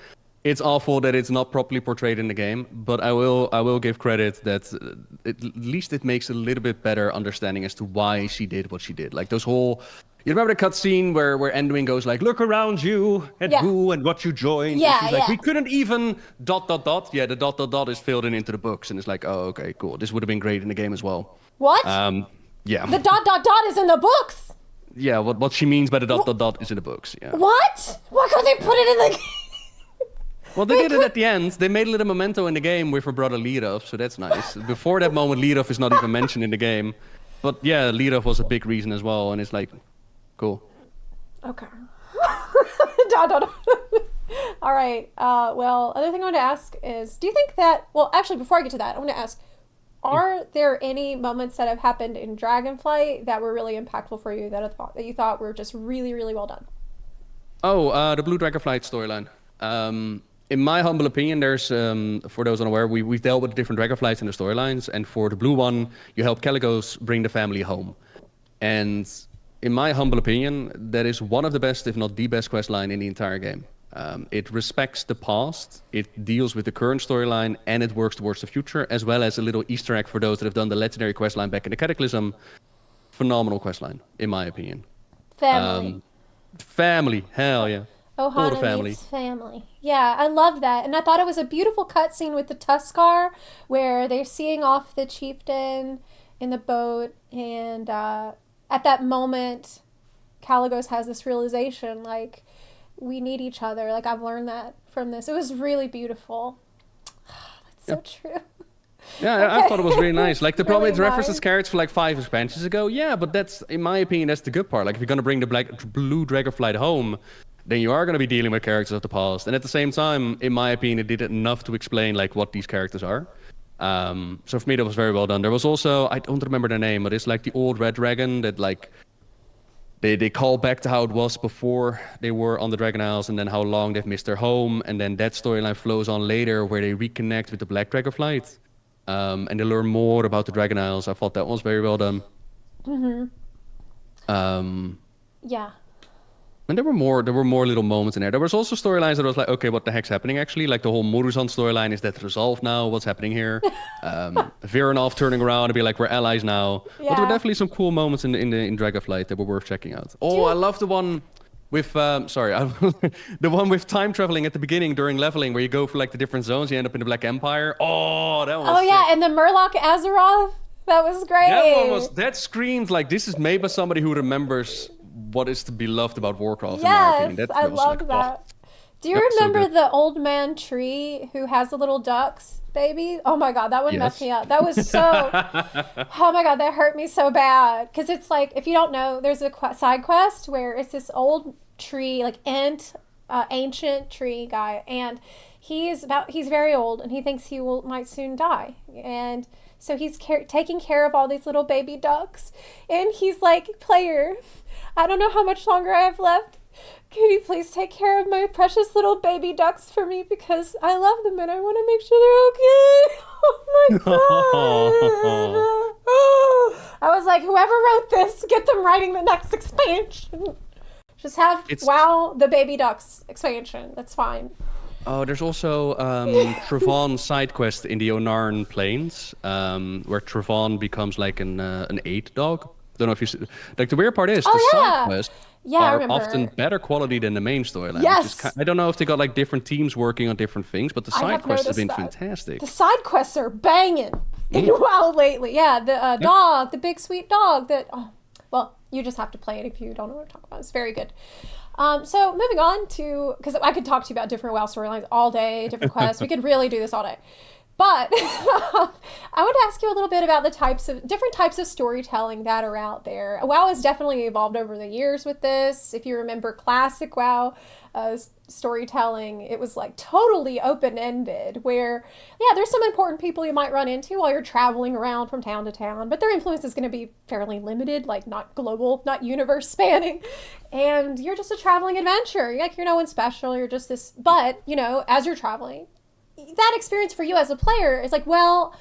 It's awful that it's not properly portrayed in the game, but I will give credit that at least it makes a little bit better understanding as to why she did what she did. Like those whole, you remember the cutscene where Anduin goes like, "Look around you at who and what you joined." Yeah, and she's like, "We couldn't even ... Yeah, the ... is filled in into the books, and it's like, oh, okay, cool. This would have been great in the game as well. What? Yeah. The ... is in the books. Yeah, what she means by the ... is in the books. Yeah. What? Why couldn't they put it in the? Well, they did it at the end. They made a little memento in the game with her brother Lidov, so that's nice. Before that moment, Lidov is not even mentioned in the game. But yeah, Lidov was a big reason as well, and it's like, cool. Okay. All right. Well, other thing I want to ask is, do you think that... Well, actually, before I get to that, I want to ask, are there any moments that have happened in Dragonflight that were really impactful for you that you thought were just really, really well done? Oh, the Blue Dragonflight storyline. In my humble opinion, there's, for those unaware, we've dealt with different Dragonflights in the storylines, and for the blue one, you help Caligos bring the family home. And in my humble opinion, that is one of the best, if not the best quest line in the entire game. It respects the past, it deals with the current storyline, and it works towards the future, as well as a little Easter egg for those that have done the legendary quest line back in the Cataclysm. Phenomenal quest line, in my opinion. Family, hell yeah. Ohana meets family. Yeah, I love that. And I thought it was a beautiful cutscene with the Tuskar where they're seeing off the chieftain in the boat, and at that moment, Caligos has this realization, like, we need each other. Like, I've learned that from this. It was really beautiful. That's so true. Yeah, okay. I thought it was really nice. Like, the problem really it references characters for like 5 expansions ago. Yeah, but that's, in my opinion, that's the good part. Like, if you're going to bring the blue Dragonflight home, then you are going to be dealing with characters of the past. And at the same time, in my opinion, it did enough to explain like what these characters are. So for me, that was very well done. There was also, I don't remember the name, but it's like the old red dragon that like, they call back to how it was before they were on the Dragon Isles, and then how long they've missed their home. And then that storyline flows on later where they reconnect with the black Dragonflight. And they learn more about the Dragon Isles. I thought that was very well done. Yeah. And there were more little moments in there. There was also storylines that I was like, okay, what the heck's happening actually? Like the whole Muruzan storyline, is that resolved now? What's happening here? Viranov turning around and be like, we're allies now. Yeah. But there were definitely some cool moments in Dragonflight that were worth checking out. Oh, I love the one with the one with time traveling at the beginning during leveling, where you go for like the different zones, you end up in the Black Empire. Oh, that was yeah, sick. and the Murloc Azeroth, that was great. That screamed like this is made by somebody who remembers what is to be loved about Warcraft. Yes, in my opinion. I love that. Do you remember the old man tree who has the little ducks, baby? Oh my god, that one messed me up. That was so... oh my god, that hurt me so bad. Because it's like, if you don't know, there's a side quest where it's this old tree, like ancient tree guy, and he's very old, and he thinks he might soon die. And so he's taking care of all these little baby ducks. And he's like, player, I don't know how much longer I have left. Can you please take care of my precious little baby ducks for me, because I love them and I want to make sure they're okay. Oh my god. I was like, whoever wrote this, get them writing the next expansion. Just have WoW the baby ducks expansion. That's fine. Oh, there's also Trevon side quest in the Onarn Plains, where Trevon becomes like an aid dog. Don't know if you see, like the weird part is side quests are often better quality than the main storyline. Yes. I don't know if they got like different teams working on different things, but the side quests have been fantastic. The side quests are banging in WoW lately. Yeah, the dog, the big sweet dog that, well, you just have to play it if you don't know what to talk about. It's very good. So moving on to, because I could talk to you about different WoW storylines all day, different quests. We could really do this all day. But I would ask you a little bit about the different types of storytelling that are out there. WoW has definitely evolved over the years with this. If you remember classic WoW storytelling, it was like totally open-ended, where, yeah, there's some important people you might run into while you're traveling around from town to town, but their influence is going to be fairly limited, like not global, not universe spanning. And you're just a traveling adventurer. Like, you're no one special. You're just this, but, you know, as you're traveling, that experience for you as a player is like, well,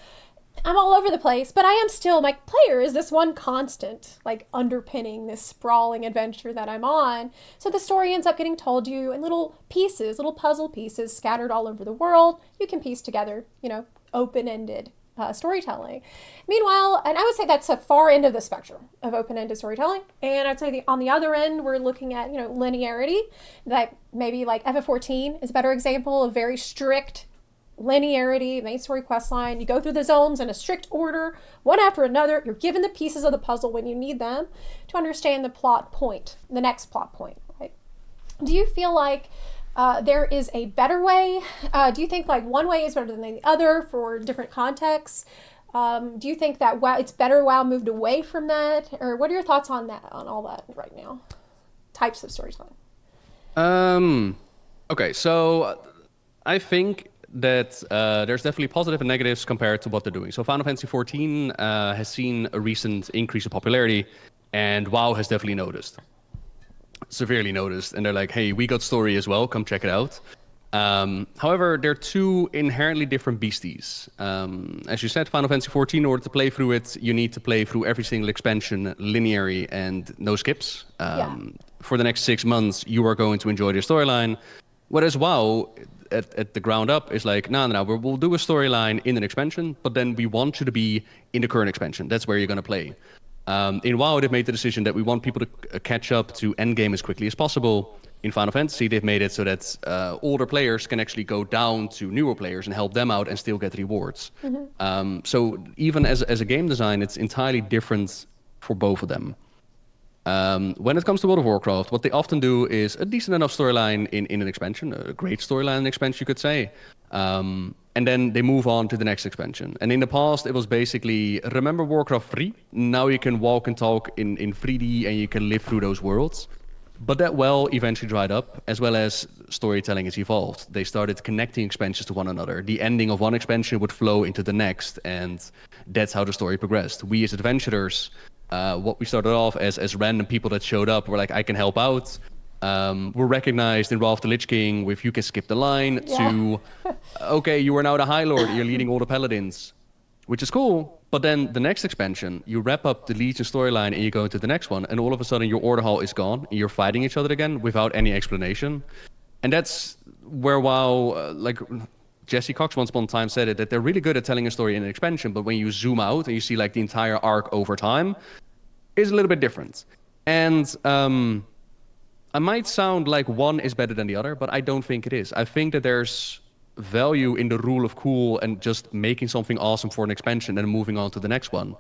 I'm all over the place, but I am still, my player is this one constant, like, underpinning this sprawling adventure that I'm on. So the story ends up getting told you in little pieces, little puzzle pieces scattered all over the world. You can piece together, you know, open-ended storytelling. Meanwhile, and I would say that's a far end of the spectrum of open-ended storytelling. And I'd say on the other end, we're looking at, you know, linearity. That maybe like FF14 is a better example of very strict linearity, main story quest line. You go through the zones in a strict order, one after another. You're given the pieces of the puzzle when you need them to understand the plot point, the next plot point, right? Do you feel like there is a better way? Do you think like one way is better than the other for different contexts? Do you think that it's better WoW moved away from that? Or what are your thoughts on that, on all that right now? Types of storytelling. Okay, so I think that there's definitely positive and negatives compared to what they're doing. So Final Fantasy XIV has seen a recent increase in popularity, and WoW has definitely noticed. Severely noticed. And they're like, hey, we got story as well, come check it out. However, they're two inherently different beasties. As you said, Final Fantasy XIV, in order to play through it, you need to play through every single expansion linearly and no skips. For the next 6 months, you are going to enjoy the storyline. Whereas WoW, at the ground up, is like, no, we'll do a storyline in an expansion, but then we want you to be in the current expansion. That's where you're going to play. In WoW, they've made the decision that we want people to catch up to endgame as quickly as possible. in Final Fantasy, they've made it so that older players can actually go down to newer players and help them out and still get rewards. So even as a game design, it's entirely different for both of them. When it comes to World of Warcraft, what they often do is a decent enough storyline in an expansion, a great storyline expansion, you could say. And then they move on to the next expansion. And in the past, it was basically, remember Warcraft 3? Now you can walk and talk in 3D and you can live through those worlds. But that well eventually dried up, as well as storytelling has evolved. They started connecting expansions to one another. The ending of one expansion would flow into the next, and that's how the story progressed. We as adventurers, what we started off as random people that showed up, were like, I can help out. We're recognized in Wrath of the Lich King with you can skip the line to, okay, you are now the High Lord, you're leading all the paladins, which is cool. But then the next expansion, you wrap up the Legion storyline and you go into the next one, and all of a sudden your Order Hall is gone and you're fighting each other again without any explanation. And that's where WoW, like Jesse Cox once upon a time said it, that they're really good at telling a story in an expansion, but when you zoom out and you see like the entire arc over time, it's a little bit different. And I might sound like one is better than the other, but I don't think it is. I think that there's value in the rule of cool and just making something awesome for an expansion and moving on to the next one.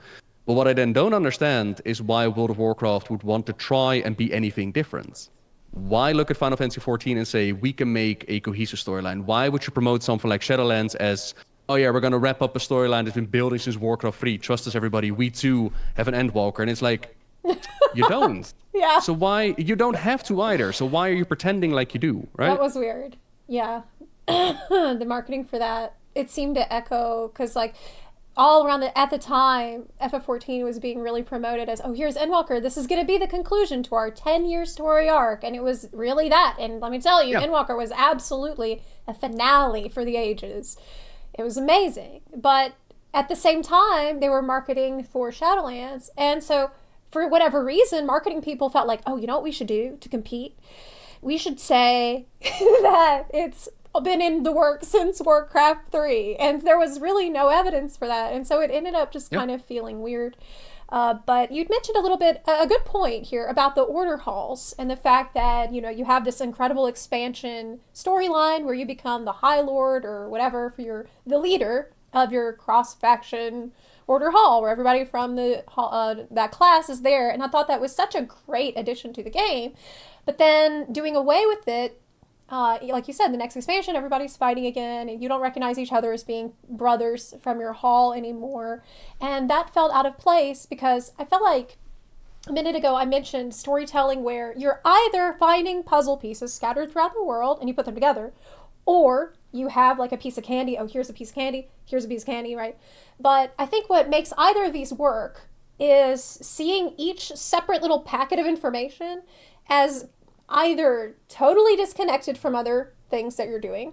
But what I then don't understand is why World of Warcraft would want to try and be anything different. Why look at Final Fantasy XIV and say, we can make a cohesive storyline? Why would you promote something like Shadowlands as, oh yeah, we're going to wrap up a storyline that's been building since Warcraft 3. Trust us, everybody. We too have an Endwalker. And it's like, you don't. Yeah. So why, you don't have to either. So why are you pretending like you do, right? That was weird. Yeah. The marketing for that, it seemed to echo, because like all around at the time, FF14 was being really promoted as, oh, here's Endwalker, this is going to be the conclusion to our 10-year story arc, and it was really that. And let me tell you, Endwalker was absolutely a finale for the ages. It was amazing. But at the same time, they were marketing for Shadowlands, and so for whatever reason, marketing people felt like, oh, you know what we should do to compete? We should say that it's been in the works since Warcraft 3, and there was really no evidence for that, and so it ended up just kind of feeling weird. But you'd mentioned a little bit, a good point here about the order halls and the fact that, you know, you have this incredible expansion storyline where you become the High Lord or whatever for the leader of your cross-faction order hall, where everybody from the that class is there, and I thought that was such a great addition to the game. But then doing away with it, like you said, the next expansion, everybody's fighting again, and you don't recognize each other as being brothers from your hall anymore. And that felt out of place, because I felt like a minute ago I mentioned storytelling where you're either finding puzzle pieces scattered throughout the world and you put them together, or you have like a piece of candy. Oh, here's a piece of candy. Here's a piece of candy, right? But I think what makes either of these work is seeing each separate little packet of information as either totally disconnected from other things that you're doing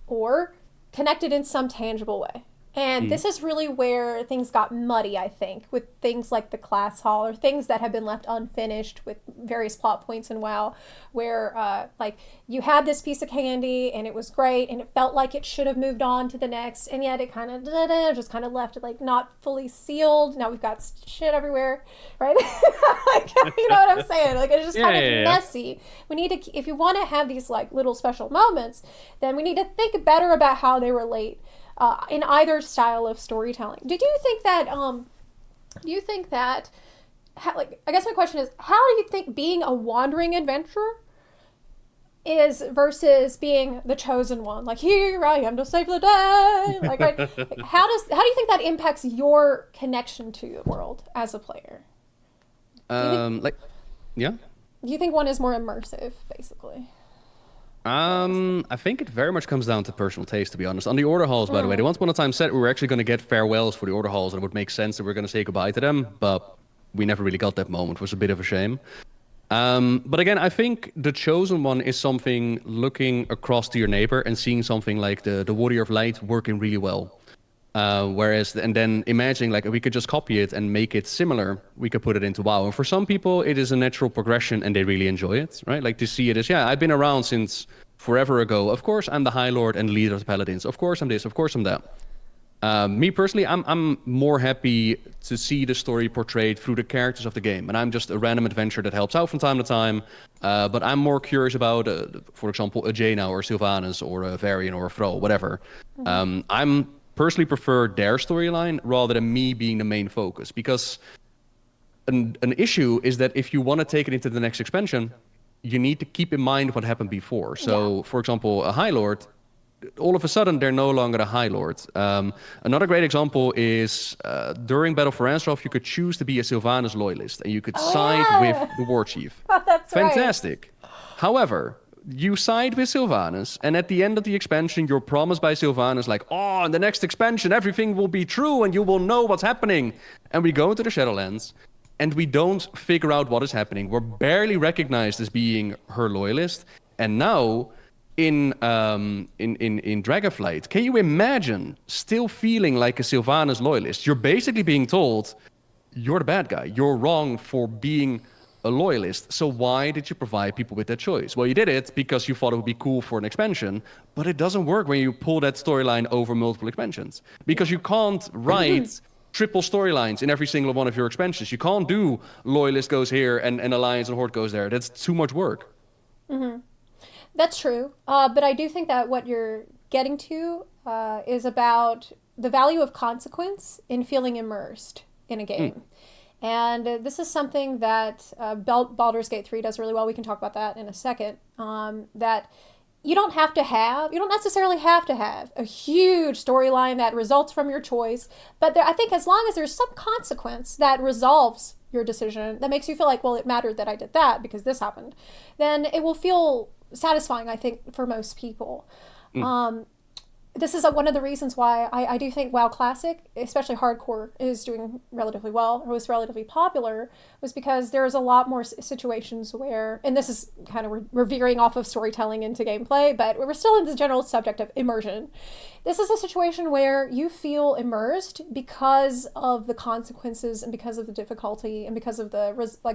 or connected in some tangible way. And this is really where things got muddy, I think, with things like the class hall or things that have been left unfinished with various plot points in WoW, where like you had this piece of candy and it was great and it felt like it should have moved on to the next, and yet it kind of just kind of left it like not fully sealed. Now we've got shit everywhere, right? Like, you know what I'm saying? Like it's just kind of messy. We need to, if you want to have these like little special moments, then we need to think better about how they relate. In either style of storytelling. Do you think that, like, I guess my question is, how do you think being a wandering adventurer is versus being the chosen one? Like, here I am to save the day. Like, right? Like, how do you think that impacts your connection to the world as a player? Do you think one is more immersive, basically? I think it very much comes down to personal taste, to be honest. On the order halls, by the way, they once upon a time said we were actually going to get farewells for the order halls, and it would make sense that we're going to say goodbye to them, but we never really got that moment. It was a bit of a shame. But again, I think the chosen one is something looking across to your neighbor and seeing something like the Warrior of Light working really well. And then imagining like we could just copy it and make it similar, we could put it into WoW. And for some people, it is a natural progression and they really enjoy it, right? Like to see it as, I've been around since forever ago. Of course, I'm the High Lord and leader of the Paladins. Of course, I'm this. Of course, I'm that. Me personally, I'm more happy to see the story portrayed through the characters of the game, and I'm just a random adventurer that helps out from time to time. But I'm more curious about, for example, a Jaina or Sylvanas or a Varian or a Thrall, whatever. I'm personally prefer their storyline rather than me being the main focus, because an issue is that if you want to take it into the next expansion, you need to keep in mind what happened before. So, for example, a High Lord, all of a sudden they're no longer a High Lord. Another great example is during Battle for Azeroth, you could choose to be a Sylvanas loyalist, and you could side with the War Chief. That's Fantastic. Right. However, you side with Sylvanas, and at the end of the expansion, you're promised by Sylvanas, like, oh, in the next expansion, everything will be true, and you will know what's happening. And we go into the Shadowlands, and we don't figure out what is happening. We're barely recognized as being her loyalist, and now in Dragonflight, can you imagine still feeling like a Sylvanas loyalist? You're basically being told, you're the bad guy. You're wrong for being a loyalist. So why did you provide people with that choice? Well, you did it because you thought it would be cool for an expansion, but it doesn't work when you pull that storyline over multiple expansions, because you can't write triple storylines in every single one of your expansions. You can't do Loyalist goes here and Alliance and Horde goes there. That's too much work. That's true. But I do think that what you're getting to is about the value of consequence in feeling immersed in a game. And this is something that Baldur's Gate 3 does really well. We can talk about that in a second. That you don't necessarily have to have a huge storyline that results from your choice. But I think as long as there's some consequence that resolves your decision, that makes you feel like, well, it mattered that I did that because this happened, then it will feel satisfying, I think, for most people. This is one of the reasons why I do think WoW Classic, especially hardcore, is doing relatively well, or was relatively popular, was because there's a lot more situations where, and this is kind of, we're veering off of storytelling into gameplay, but we're still in the general subject of immersion. This is a situation where you feel immersed because of the consequences and because of the difficulty and because of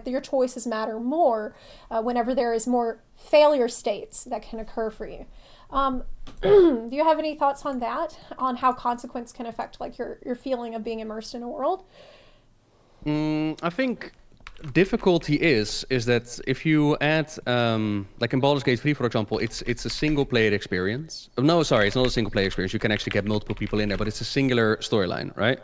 your choices matter more whenever there is more failure states that can occur for you. Do you have any thoughts on that, on how consequence can affect like your feeling of being immersed in a world? I think difficulty is that if you add like in Baldur's Gate 3, for example, it's a single player experience. No, sorry, it's not a single player experience. You can actually get multiple people in there, but it's a singular storyline, right?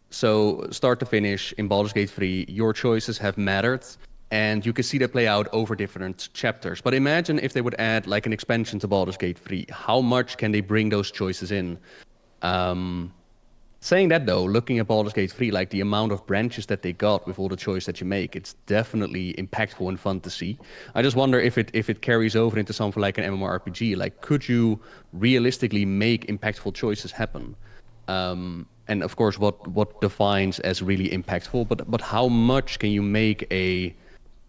So start to finish in Baldur's Gate 3, your choices have mattered. And you can see that play out over different chapters. But imagine if they would add like an expansion to Baldur's Gate 3. How much can they bring those choices in? Saying that though, looking at Baldur's Gate 3, like the amount of branches that they got with all the choice that you make, it's definitely impactful and fun to see. I just wonder if it carries over into something like an MMORPG. Like, could you realistically make impactful choices happen? And of course, what defines as really impactful? But how much can you make a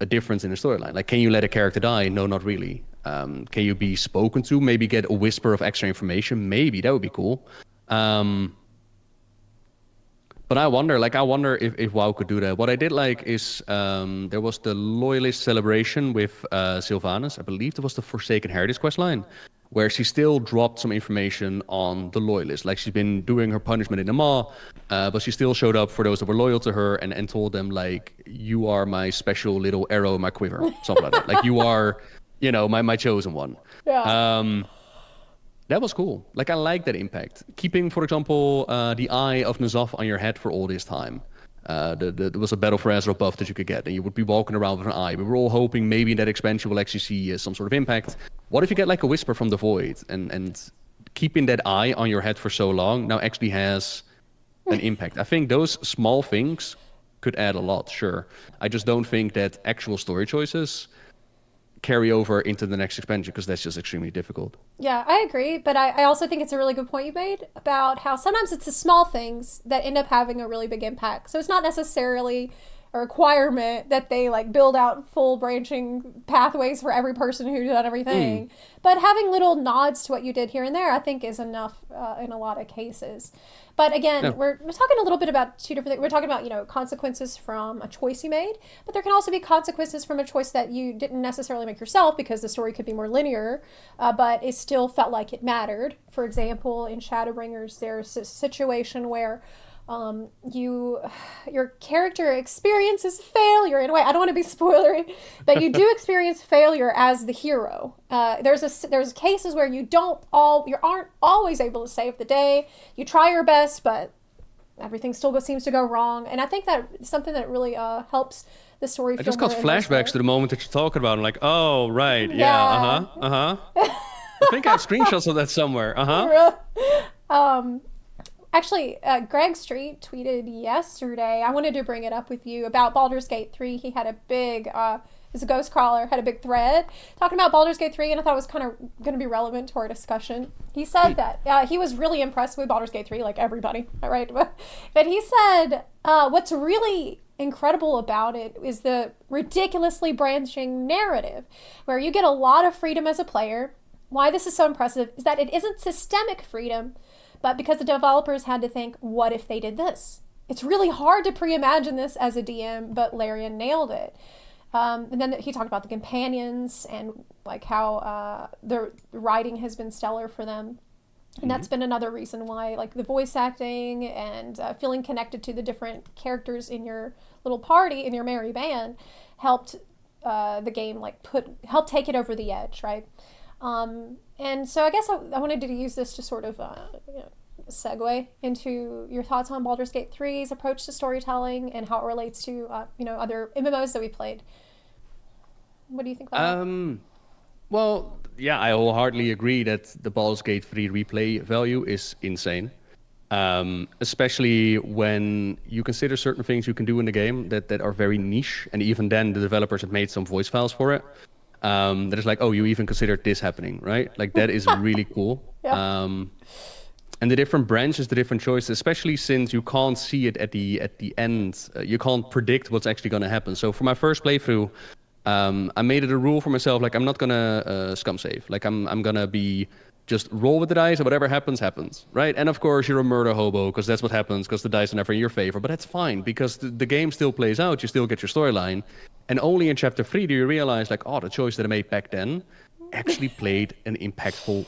difference in the storyline? Like, can you let a character die? No, not really. Can you be spoken to? Maybe get a whisper of extra information? Maybe, that would be cool. But I wonder if WoW could do that. What I did like is there was the Loyalist celebration with Sylvanas. I believe it was the Forsaken Heritage questline, where she still dropped some information on the Loyalist. Like, she's been doing her punishment in the Maw, but she still showed up for those that were loyal to her and told them, like, you are my special little arrow in my quiver, something like that. Like, you are, my chosen one. Yeah. That was cool. Like, I like that impact. Keeping, for example, the Eye of N'Zoth on your head for all this time. There was a Battle for Azeroth buff that you could get, and you would be walking around with an eye. We were all hoping maybe in that expansion we'll actually see some sort of impact. What if you get like a whisper from the void, and keeping that eye on your head for so long now actually has an impact? I think those small things could add a lot, sure. I just don't think that actual story choices carry over into the next expansion, because that's just extremely difficult. Yeah, I agree, but I also think it's a really good point you made about how sometimes it's the small things that end up having a really big impact. So it's not necessarily a requirement that they like build out full branching pathways for every person who did everything. But having little nods to what you did here and there, I think, is enough in a lot of cases. But again, we're talking a little bit about two different things. We're talking about, consequences from a choice you made, but there can also be consequences from a choice that you didn't necessarily make yourself, because the story could be more linear, but it still felt like it mattered. For example, in Shadowbringers, there's a situation where your character experiences failure in a way. I don't want to be spoilery, but you do experience failure as the hero. There's cases where you aren't always able to save the day. You try your best, but everything still seems to go wrong. And I think that is something that really helps the story. I just got flashbacks to the moment that you're talking about. I'm like, oh right, yeah, I think I have screenshots of that somewhere. Actually, Greg Street tweeted yesterday, I wanted to bring it up with you, about Baldur's Gate 3. He had a big, as a ghost crawler, had a big thread talking about Baldur's Gate 3, and I thought it was kind of going to be relevant to our discussion. He said that he was really impressed with Baldur's Gate 3, like everybody, right? But he said what's really incredible about it is the ridiculously branching narrative, where you get a lot of freedom as a player. Why this is so impressive is that it isn't systemic freedom, but because the developers had to think, what if they did this? It's really hard to pre-imagine this as a DM, but Larian nailed it. And then he talked about the companions and like how the writing has been stellar for them. And that's been another reason why, like, the voice acting and feeling connected to the different characters in your little party, in your merry band, helped the game, like, help take it over the edge, right? And so I guess I wanted to use this to sort of segue into your thoughts on Baldur's Gate 3's approach to storytelling and how it relates to other MMOs that we played. What do you think about that? Well, yeah, I wholeheartedly agree that the Baldur's Gate 3 replay value is insane. Especially when you consider certain things you can do in the game that are very niche, and even then the developers have made some voice files for it. That is like, oh, you even considered this happening, right? Like, that is really cool. Yeah. And the different branches, the different choices, especially since you can't see it at the end, you can't predict what's actually going to happen. So for my first playthrough, I made it a rule for myself, like, I'm not gonna scum save. Like, I'm gonna be just roll with the dice, and whatever happens, happens, right? And of course, you're a murder hobo, because that's what happens, because the dice are never in your favor. But that's fine, because the game still plays out. You still get your storyline. And only in Chapter 3 do you realize, like, oh, the choice that I made back then actually played an impactful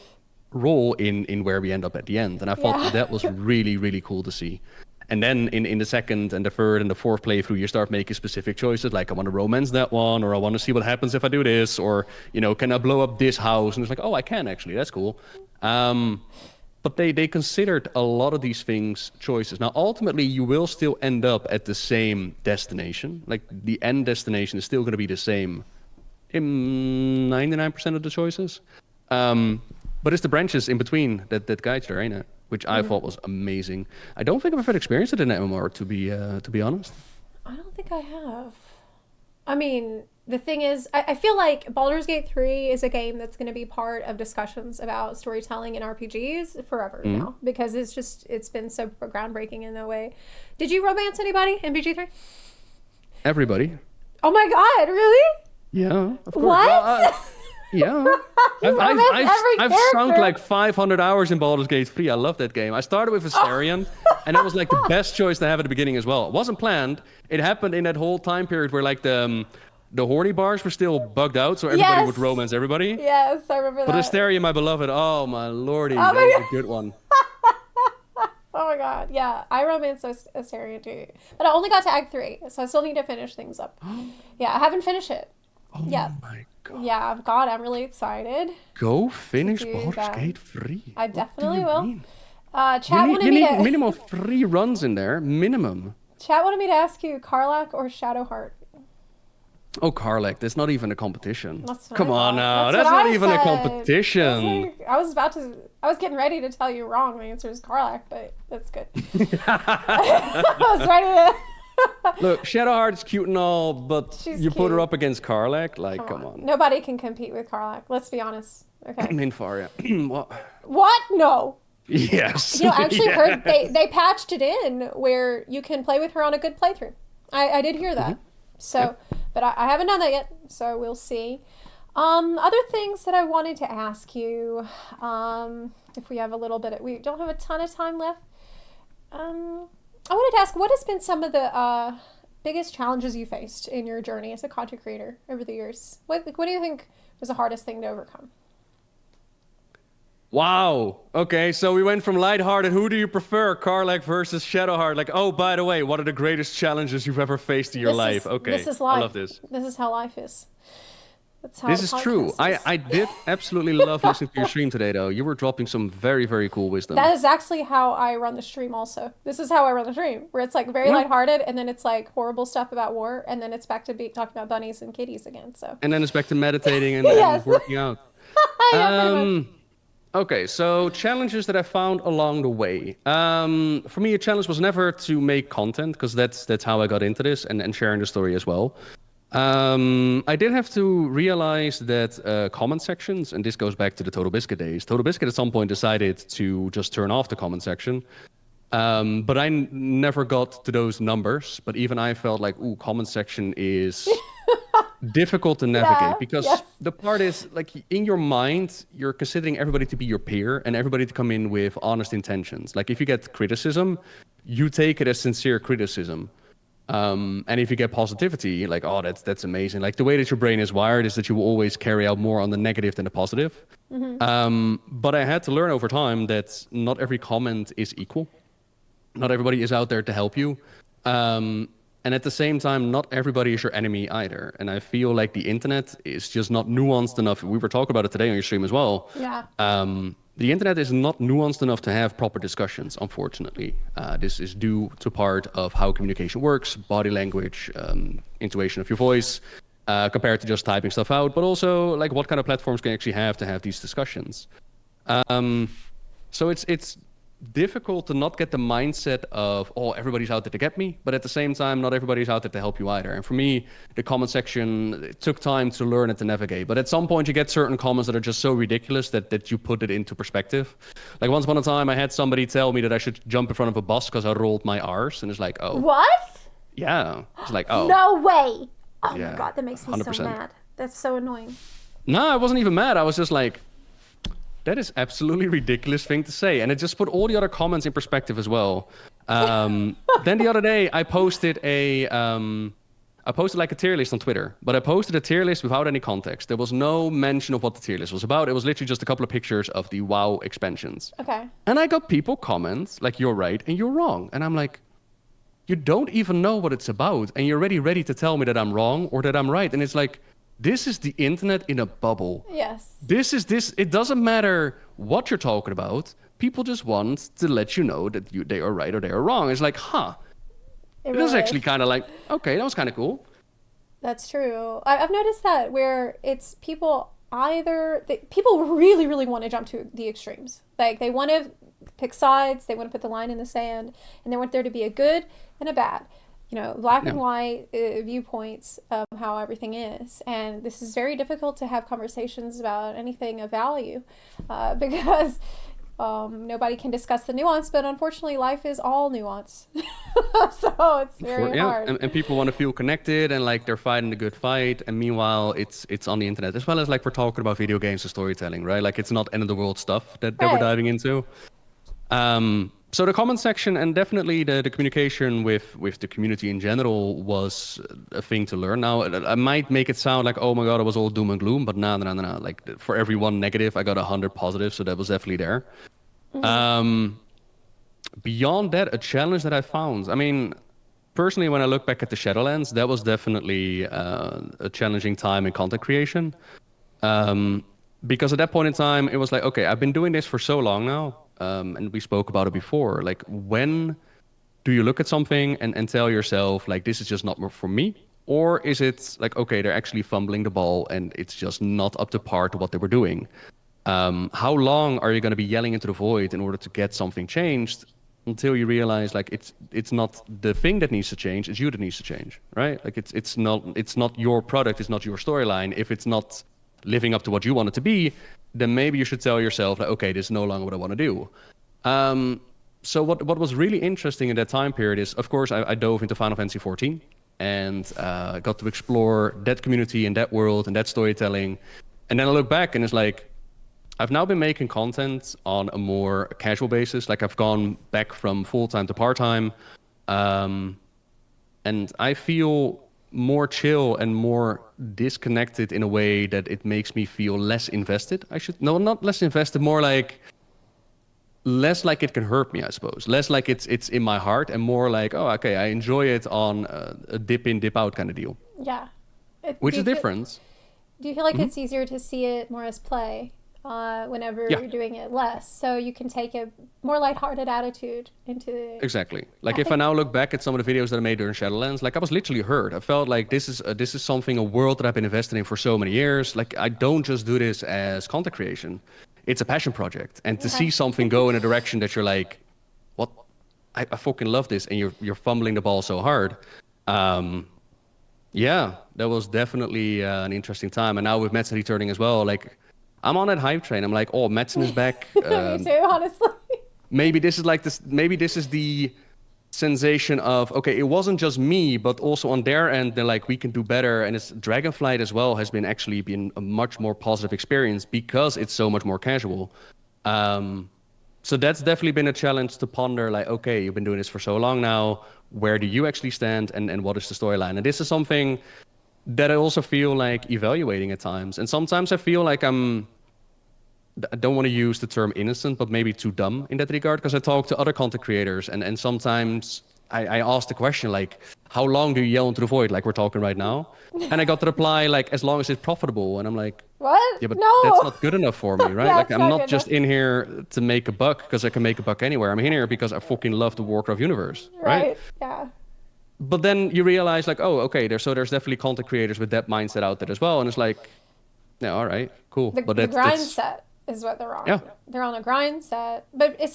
role in where we end up at the end. And I thought that was really, really cool to see. And then in the second and the third and the fourth playthrough, you start making specific choices, like, I want to romance that one, or I want to see what happens if I do this, or, can I blow up this house? And it's like, oh, I can actually, that's cool. But they considered a lot of these things choices. Now, ultimately, you will still end up at the same destination. Like, the end destination is still going to be the same in 99% of the choices. But it's the branches in between that guide you, ain't it? Which I thought was amazing. I don't think I've ever experienced it in MMO, to be honest. I don't think I have. I mean, the thing is, I feel like Baldur's Gate 3 is a game that's going to be part of discussions about storytelling in RPGs forever now, because it's been so groundbreaking in that way. Did you romance anybody in BG3? Everybody. Oh my god, really? Yeah, of course. What? Well, yeah. I've sunk like 500 hours in Baldur's Gate 3. I love that game. I started with Astarion, and it was like the best choice to have at the beginning as well. It wasn't planned. It happened in that whole time period where, like, the horny bars were still bugged out, so everybody would romance everybody. Yes, I remember that. But Astarion, my beloved, oh my lordy, that was a good one. Oh my god, yeah. I romanced Astarion too. But I only got to Act 3, so I still need to finish things up. Yeah, I haven't finished it. Oh my god. Yeah, God, I'm really excited. Go finish Baldur's Gate 3. I definitely will. Mean? Chat you need minimum 3 runs in there, minimum. Chat wanted me to ask you, Karlach or Shadowheart? Oh, Karlach, that's not even a competition. Come on now, that's not even a competition. I was getting ready to tell you wrong. The answer is Karlach, but that's good. I was ready to... Look, Shadowheart is cute and all, but you put her up against Karlach, like, come on. Nobody can compete with Karlach. Let's be honest. Okay. Minfaria. What? No. Yes. Actually heard they patched it in where you can play with her on a good playthrough. I did hear that. So, Yep. but I haven't done that yet, so we'll see. Other things that I wanted to ask you, if we have a little bit, we don't have a ton of time left. I wanted to ask, what has been some of the biggest challenges you faced in your journey as a content creator over the years? What do you think was the hardest thing to overcome? Wow. Okay, so we went from lighthearted, who do you prefer, Karlach versus Shadowheart? Like, oh, by the way, what are the greatest challenges you've ever faced in your life? Okay, this is life. I love this. This is how life is. That's how This the is true. podcast is. I did absolutely love listening to your stream today, though. You were dropping some very, very cool wisdom. That is actually how I run the stream also. This is how I run the stream, where it's like very Yeah. lighthearted, and then it's like horrible stuff about war, and then it's back to talking about bunnies and kitties again. So And then it's back to meditating and, Yes. and working out. yeah, pretty much. Okay, so challenges that I found along the way. For me, a challenge was never to make content, because that's how I got into this, and sharing the story as well. I did have to realize that comment sections, and this goes back to the Total Biscuit days. Total Biscuit at some point decided to just turn off the comment section. But I never got to those numbers. But even I felt like, ooh, comment section is difficult to navigate, because yes. the part is like in your mind, you're considering everybody to be your peer and everybody to come in with honest intentions. Like if you get criticism, you take it as sincere criticism. And if you get positivity, like, oh, that's amazing. Like the way that your brain is wired is that you will always carry out more on the negative than the positive. But I had to learn over time that not every comment is equal. Not everybody is out there to help you. And at the same time, not everybody is your enemy either. And I feel like the internet is just not nuanced enough. We were talking about it today on your stream as well. Yeah. The internet is not nuanced enough to have proper discussions, unfortunately. This is due to part of how communication works, body language, intonation of your voice, compared to just typing stuff out, but also like what kind of platforms can you actually have to have these discussions. So it's difficult to not get the mindset of, oh, everybody's out there to get me, but at the same time, not everybody's out there to help you either. And for me, the comment section, it took time to learn it to navigate. But at some point, you get certain comments that are just so ridiculous that you put it into perspective. Like once upon a time, I had somebody tell me that I should jump in front of a bus because I rolled my R's, and it's like, oh. What? Yeah. It's like, oh. No way. Oh Yeah, my god, that makes me 100%. so mad. That's so annoying. No, I wasn't even mad. I was just like, that is absolutely ridiculous thing to say. And it just put all the other comments in perspective as well. Then the other day, I posted like a tier list on Twitter, but I posted a tier list without any context. There was no mention of what the tier list was about. It was literally just a couple of pictures of the WoW expansions. Okay. And I got people comment like, you're right and you're wrong. And I'm like, you don't even know what it's about. And you're already ready to tell me that I'm wrong or that I'm right. And it's like, this is the internet in a bubble. Yes. It doesn't matter what you're talking about. People just want to let you know that they are right or they are wrong. It's like, huh. It was really actually kind of like, okay, that was kind of cool. That's true. I've noticed that where it's people people really, really want to jump to the extremes. Like they want to pick sides, they want to put the line in the sand, and they want there to be a good and a bad. Black and white viewpoints of how everything is. And this is very difficult to have conversations about anything of value because nobody can discuss the nuance, but unfortunately life is all nuance. So it's very hard. And people want to feel connected and like they're fighting a good fight. And meanwhile, it's on the internet, as well as like we're talking about video games and storytelling, right? Like it's not end of the world stuff that we're diving into. So the comment section and definitely the communication with the community in general was a thing to learn. Now, I might make it sound like, oh my God, it was all doom and gloom, but no. Like for every one negative, I got 100 positive, so that was definitely there. Beyond that, a challenge that I found, I mean, personally, when I look back at the Shadowlands, that was definitely a challenging time in content creation. Because at that point in time, it was like, okay, I've been doing this for so long now. And we spoke about it before. Like, when do you look at something and tell yourself, like, this is just not for me? Or is it like, okay, they're actually fumbling the ball and it's just not up to par to what they were doing? How long are you going to be yelling into the void in order to get something changed until you realize, like, it's not the thing that needs to change, it's you that needs to change, right? Like, it's not your product, it's not your storyline. If it's not living up to what you want it to be, then maybe you should tell yourself, like, okay, this is no longer what I want to do. So what was really interesting in that time period is, of course, I dove into Final Fantasy XIV. and got to explore that community and that world and that storytelling. And then I look back and it's like, I've now been making content on a more casual basis. Like I've gone back from full-time to part-time. And I feel more chill and more disconnected in a way that it makes me feel less invested. Not less invested, more like less like it can hurt me, I suppose. Less like it's in my heart and more like, oh, okay, I enjoy it on a dip in, dip out kind of deal. Yeah. Which is different. Do you feel like it's easier to see it more as play whenever you're doing it less? So you can take a more lighthearted attitude into it. Exactly. Like if I now look back at some of the videos that I made during Shadowlands, like I was literally hurt. I felt like this is something, a world that I've been invested in for so many years. Like I don't just do this as content creation. It's a passion project. And to see something go in a direction that you're like, what? I fucking love this. And you're fumbling the ball so hard. Yeah, that was definitely an interesting time. And now with Madsen returning as well, like I'm on that hype train. I'm like, oh, Madsen is back. Me too, honestly. Maybe this is like this. Maybe this is the sensation of, okay, it wasn't just me, but also on their end, they're like, we can do better. And it's Dragonflight as well has been a much more positive experience because it's so much more casual. So that's definitely been a challenge to ponder, like, okay, you've been doing this for so long now. Where do you actually stand and what is the storyline? And this is something that I also feel like evaluating at times. And sometimes I feel like I don't want to use the term innocent, but maybe too dumb in that regard, because I talk to other content creators and sometimes I ask the question, like, how long do you yell into the void, like we're talking right now? And I got the reply, like, as long as it's profitable. And I'm like, what? Yeah, but no, that's not good enough for me, right? Yeah, like, I'm not just enough. in here to make a buck because I can make a buck anywhere. I'm in here because I fucking love the Warcraft universe, right? Yeah. But then you realize, like, oh, okay, there's definitely content creators with that mindset out there as well. And it's like, yeah, all right, cool. The grind set is what they're on. Yeah. They're on a grind set. But it's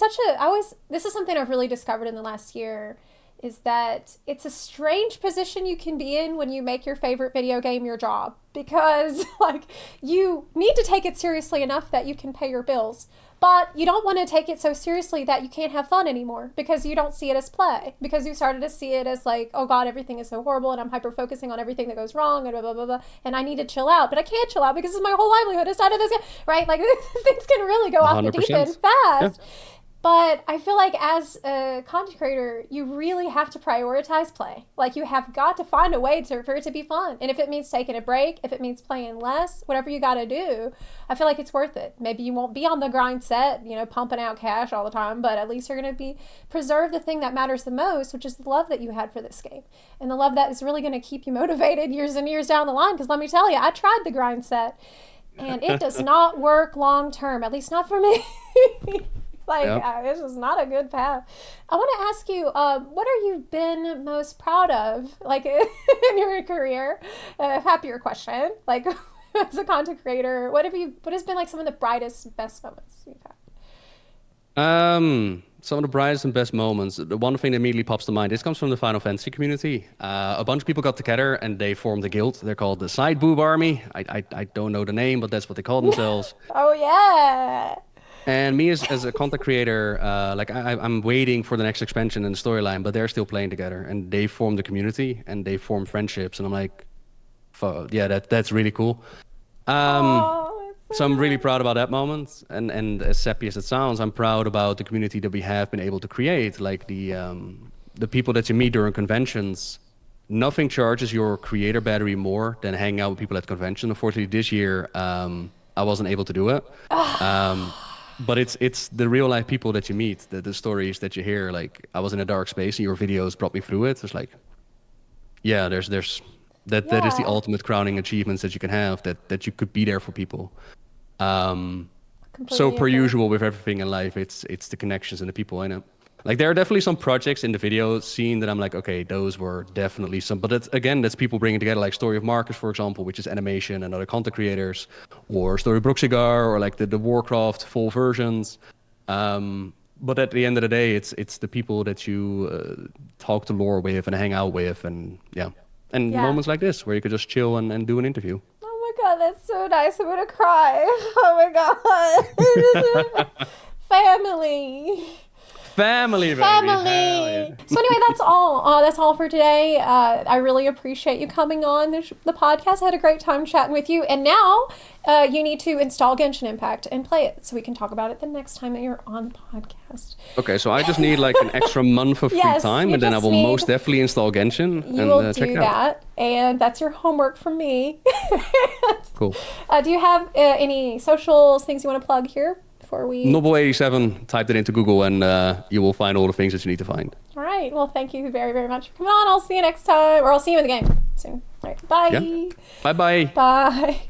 this is something I've really discovered in the last year, is that it's a strange position you can be in when you make your favorite video game your job, because like you need to take it seriously enough that you can pay your bills, but you don't want to take it so seriously that you can't have fun anymore because you don't see it as play, because you started to see it as like, oh God, everything is so horrible and I'm hyper focusing on everything that goes wrong and blah, blah, blah, blah, and I need to chill out, but I can't chill out because my whole livelihood is tied to this, right? Like things can really go off the deep end fast. Yeah. But I feel like as a content creator, you really have to prioritize play. Like you have got to find a way for it to be fun. And if it means taking a break, if it means playing less, whatever you got to do, I feel like it's worth it. Maybe you won't be on the grind set, pumping out cash all the time, but at least you're going to preserve the thing that matters the most, which is the love that you had for this game. And the love that is really going to keep you motivated years and years down the line. Because let me tell you, I tried the grind set and it does not work long term, at least not for me. It's just not a good path. I want to ask you, what have you been most proud of, like, in your career? Happier question. Like, as a content creator, what has been, like, some of the brightest, best moments you've had? Some of the brightest and best moments. The one thing that immediately pops to mind, this comes from the Final Fantasy community. A bunch of people got together and they formed a guild. They're called the Side Boob Army. I don't know the name, but that's what they call themselves. Oh, yeah. And me as a content creator, I'm waiting for the next expansion and the storyline, but they're still playing together and they formed a community and they formed friendships. And I'm like, yeah, that's really cool. So I'm really proud about that moment. And as sappy as it sounds, I'm proud about the community that we have been able to create. Like the people that you meet during conventions, nothing charges your creator battery more than hanging out with people at convention. Unfortunately, this year, I wasn't able to do it. But it's the real life people that you meet, the stories that you hear. Like I was in a dark space and your videos brought me through it. It's like, yeah, that is the ultimate crowning achievements that you can have, that you could be there for people. So per usual with everything in life, it's the connections and the people in it. Like there are definitely some projects in the video scene that I'm like, okay, those were definitely some, but that's people bringing together, like Story of Marcus, for example, which is animation and other content creators, or Story of Bruxigar, or like the Warcraft full versions. But at the end of the day, it's the people that you talk to lore with and hang out with, and moments like this where you could just chill and do an interview. Oh my God, that's so nice. I'm gonna cry. Oh my God. Family. Family, baby. Family. Yeah. So anyway, that's all. That's all for today. I really appreciate you coming on the podcast. I had a great time chatting with you. And now you need to install Genshin Impact and play it so we can talk about it the next time that you're on the podcast. Okay, so I just need like an extra month of free time, and then I will most definitely install Genshin and check it out. And that's your homework from me. Cool. Do you have any socials, things you want to plug here? Nobbel87, type it into Google and you will find all the things that you need to find. All right. Well, thank you very, very much for coming on. I'll see you next time, or I'll see you in the game soon. All right. Bye. Yeah. Bye-bye. Bye.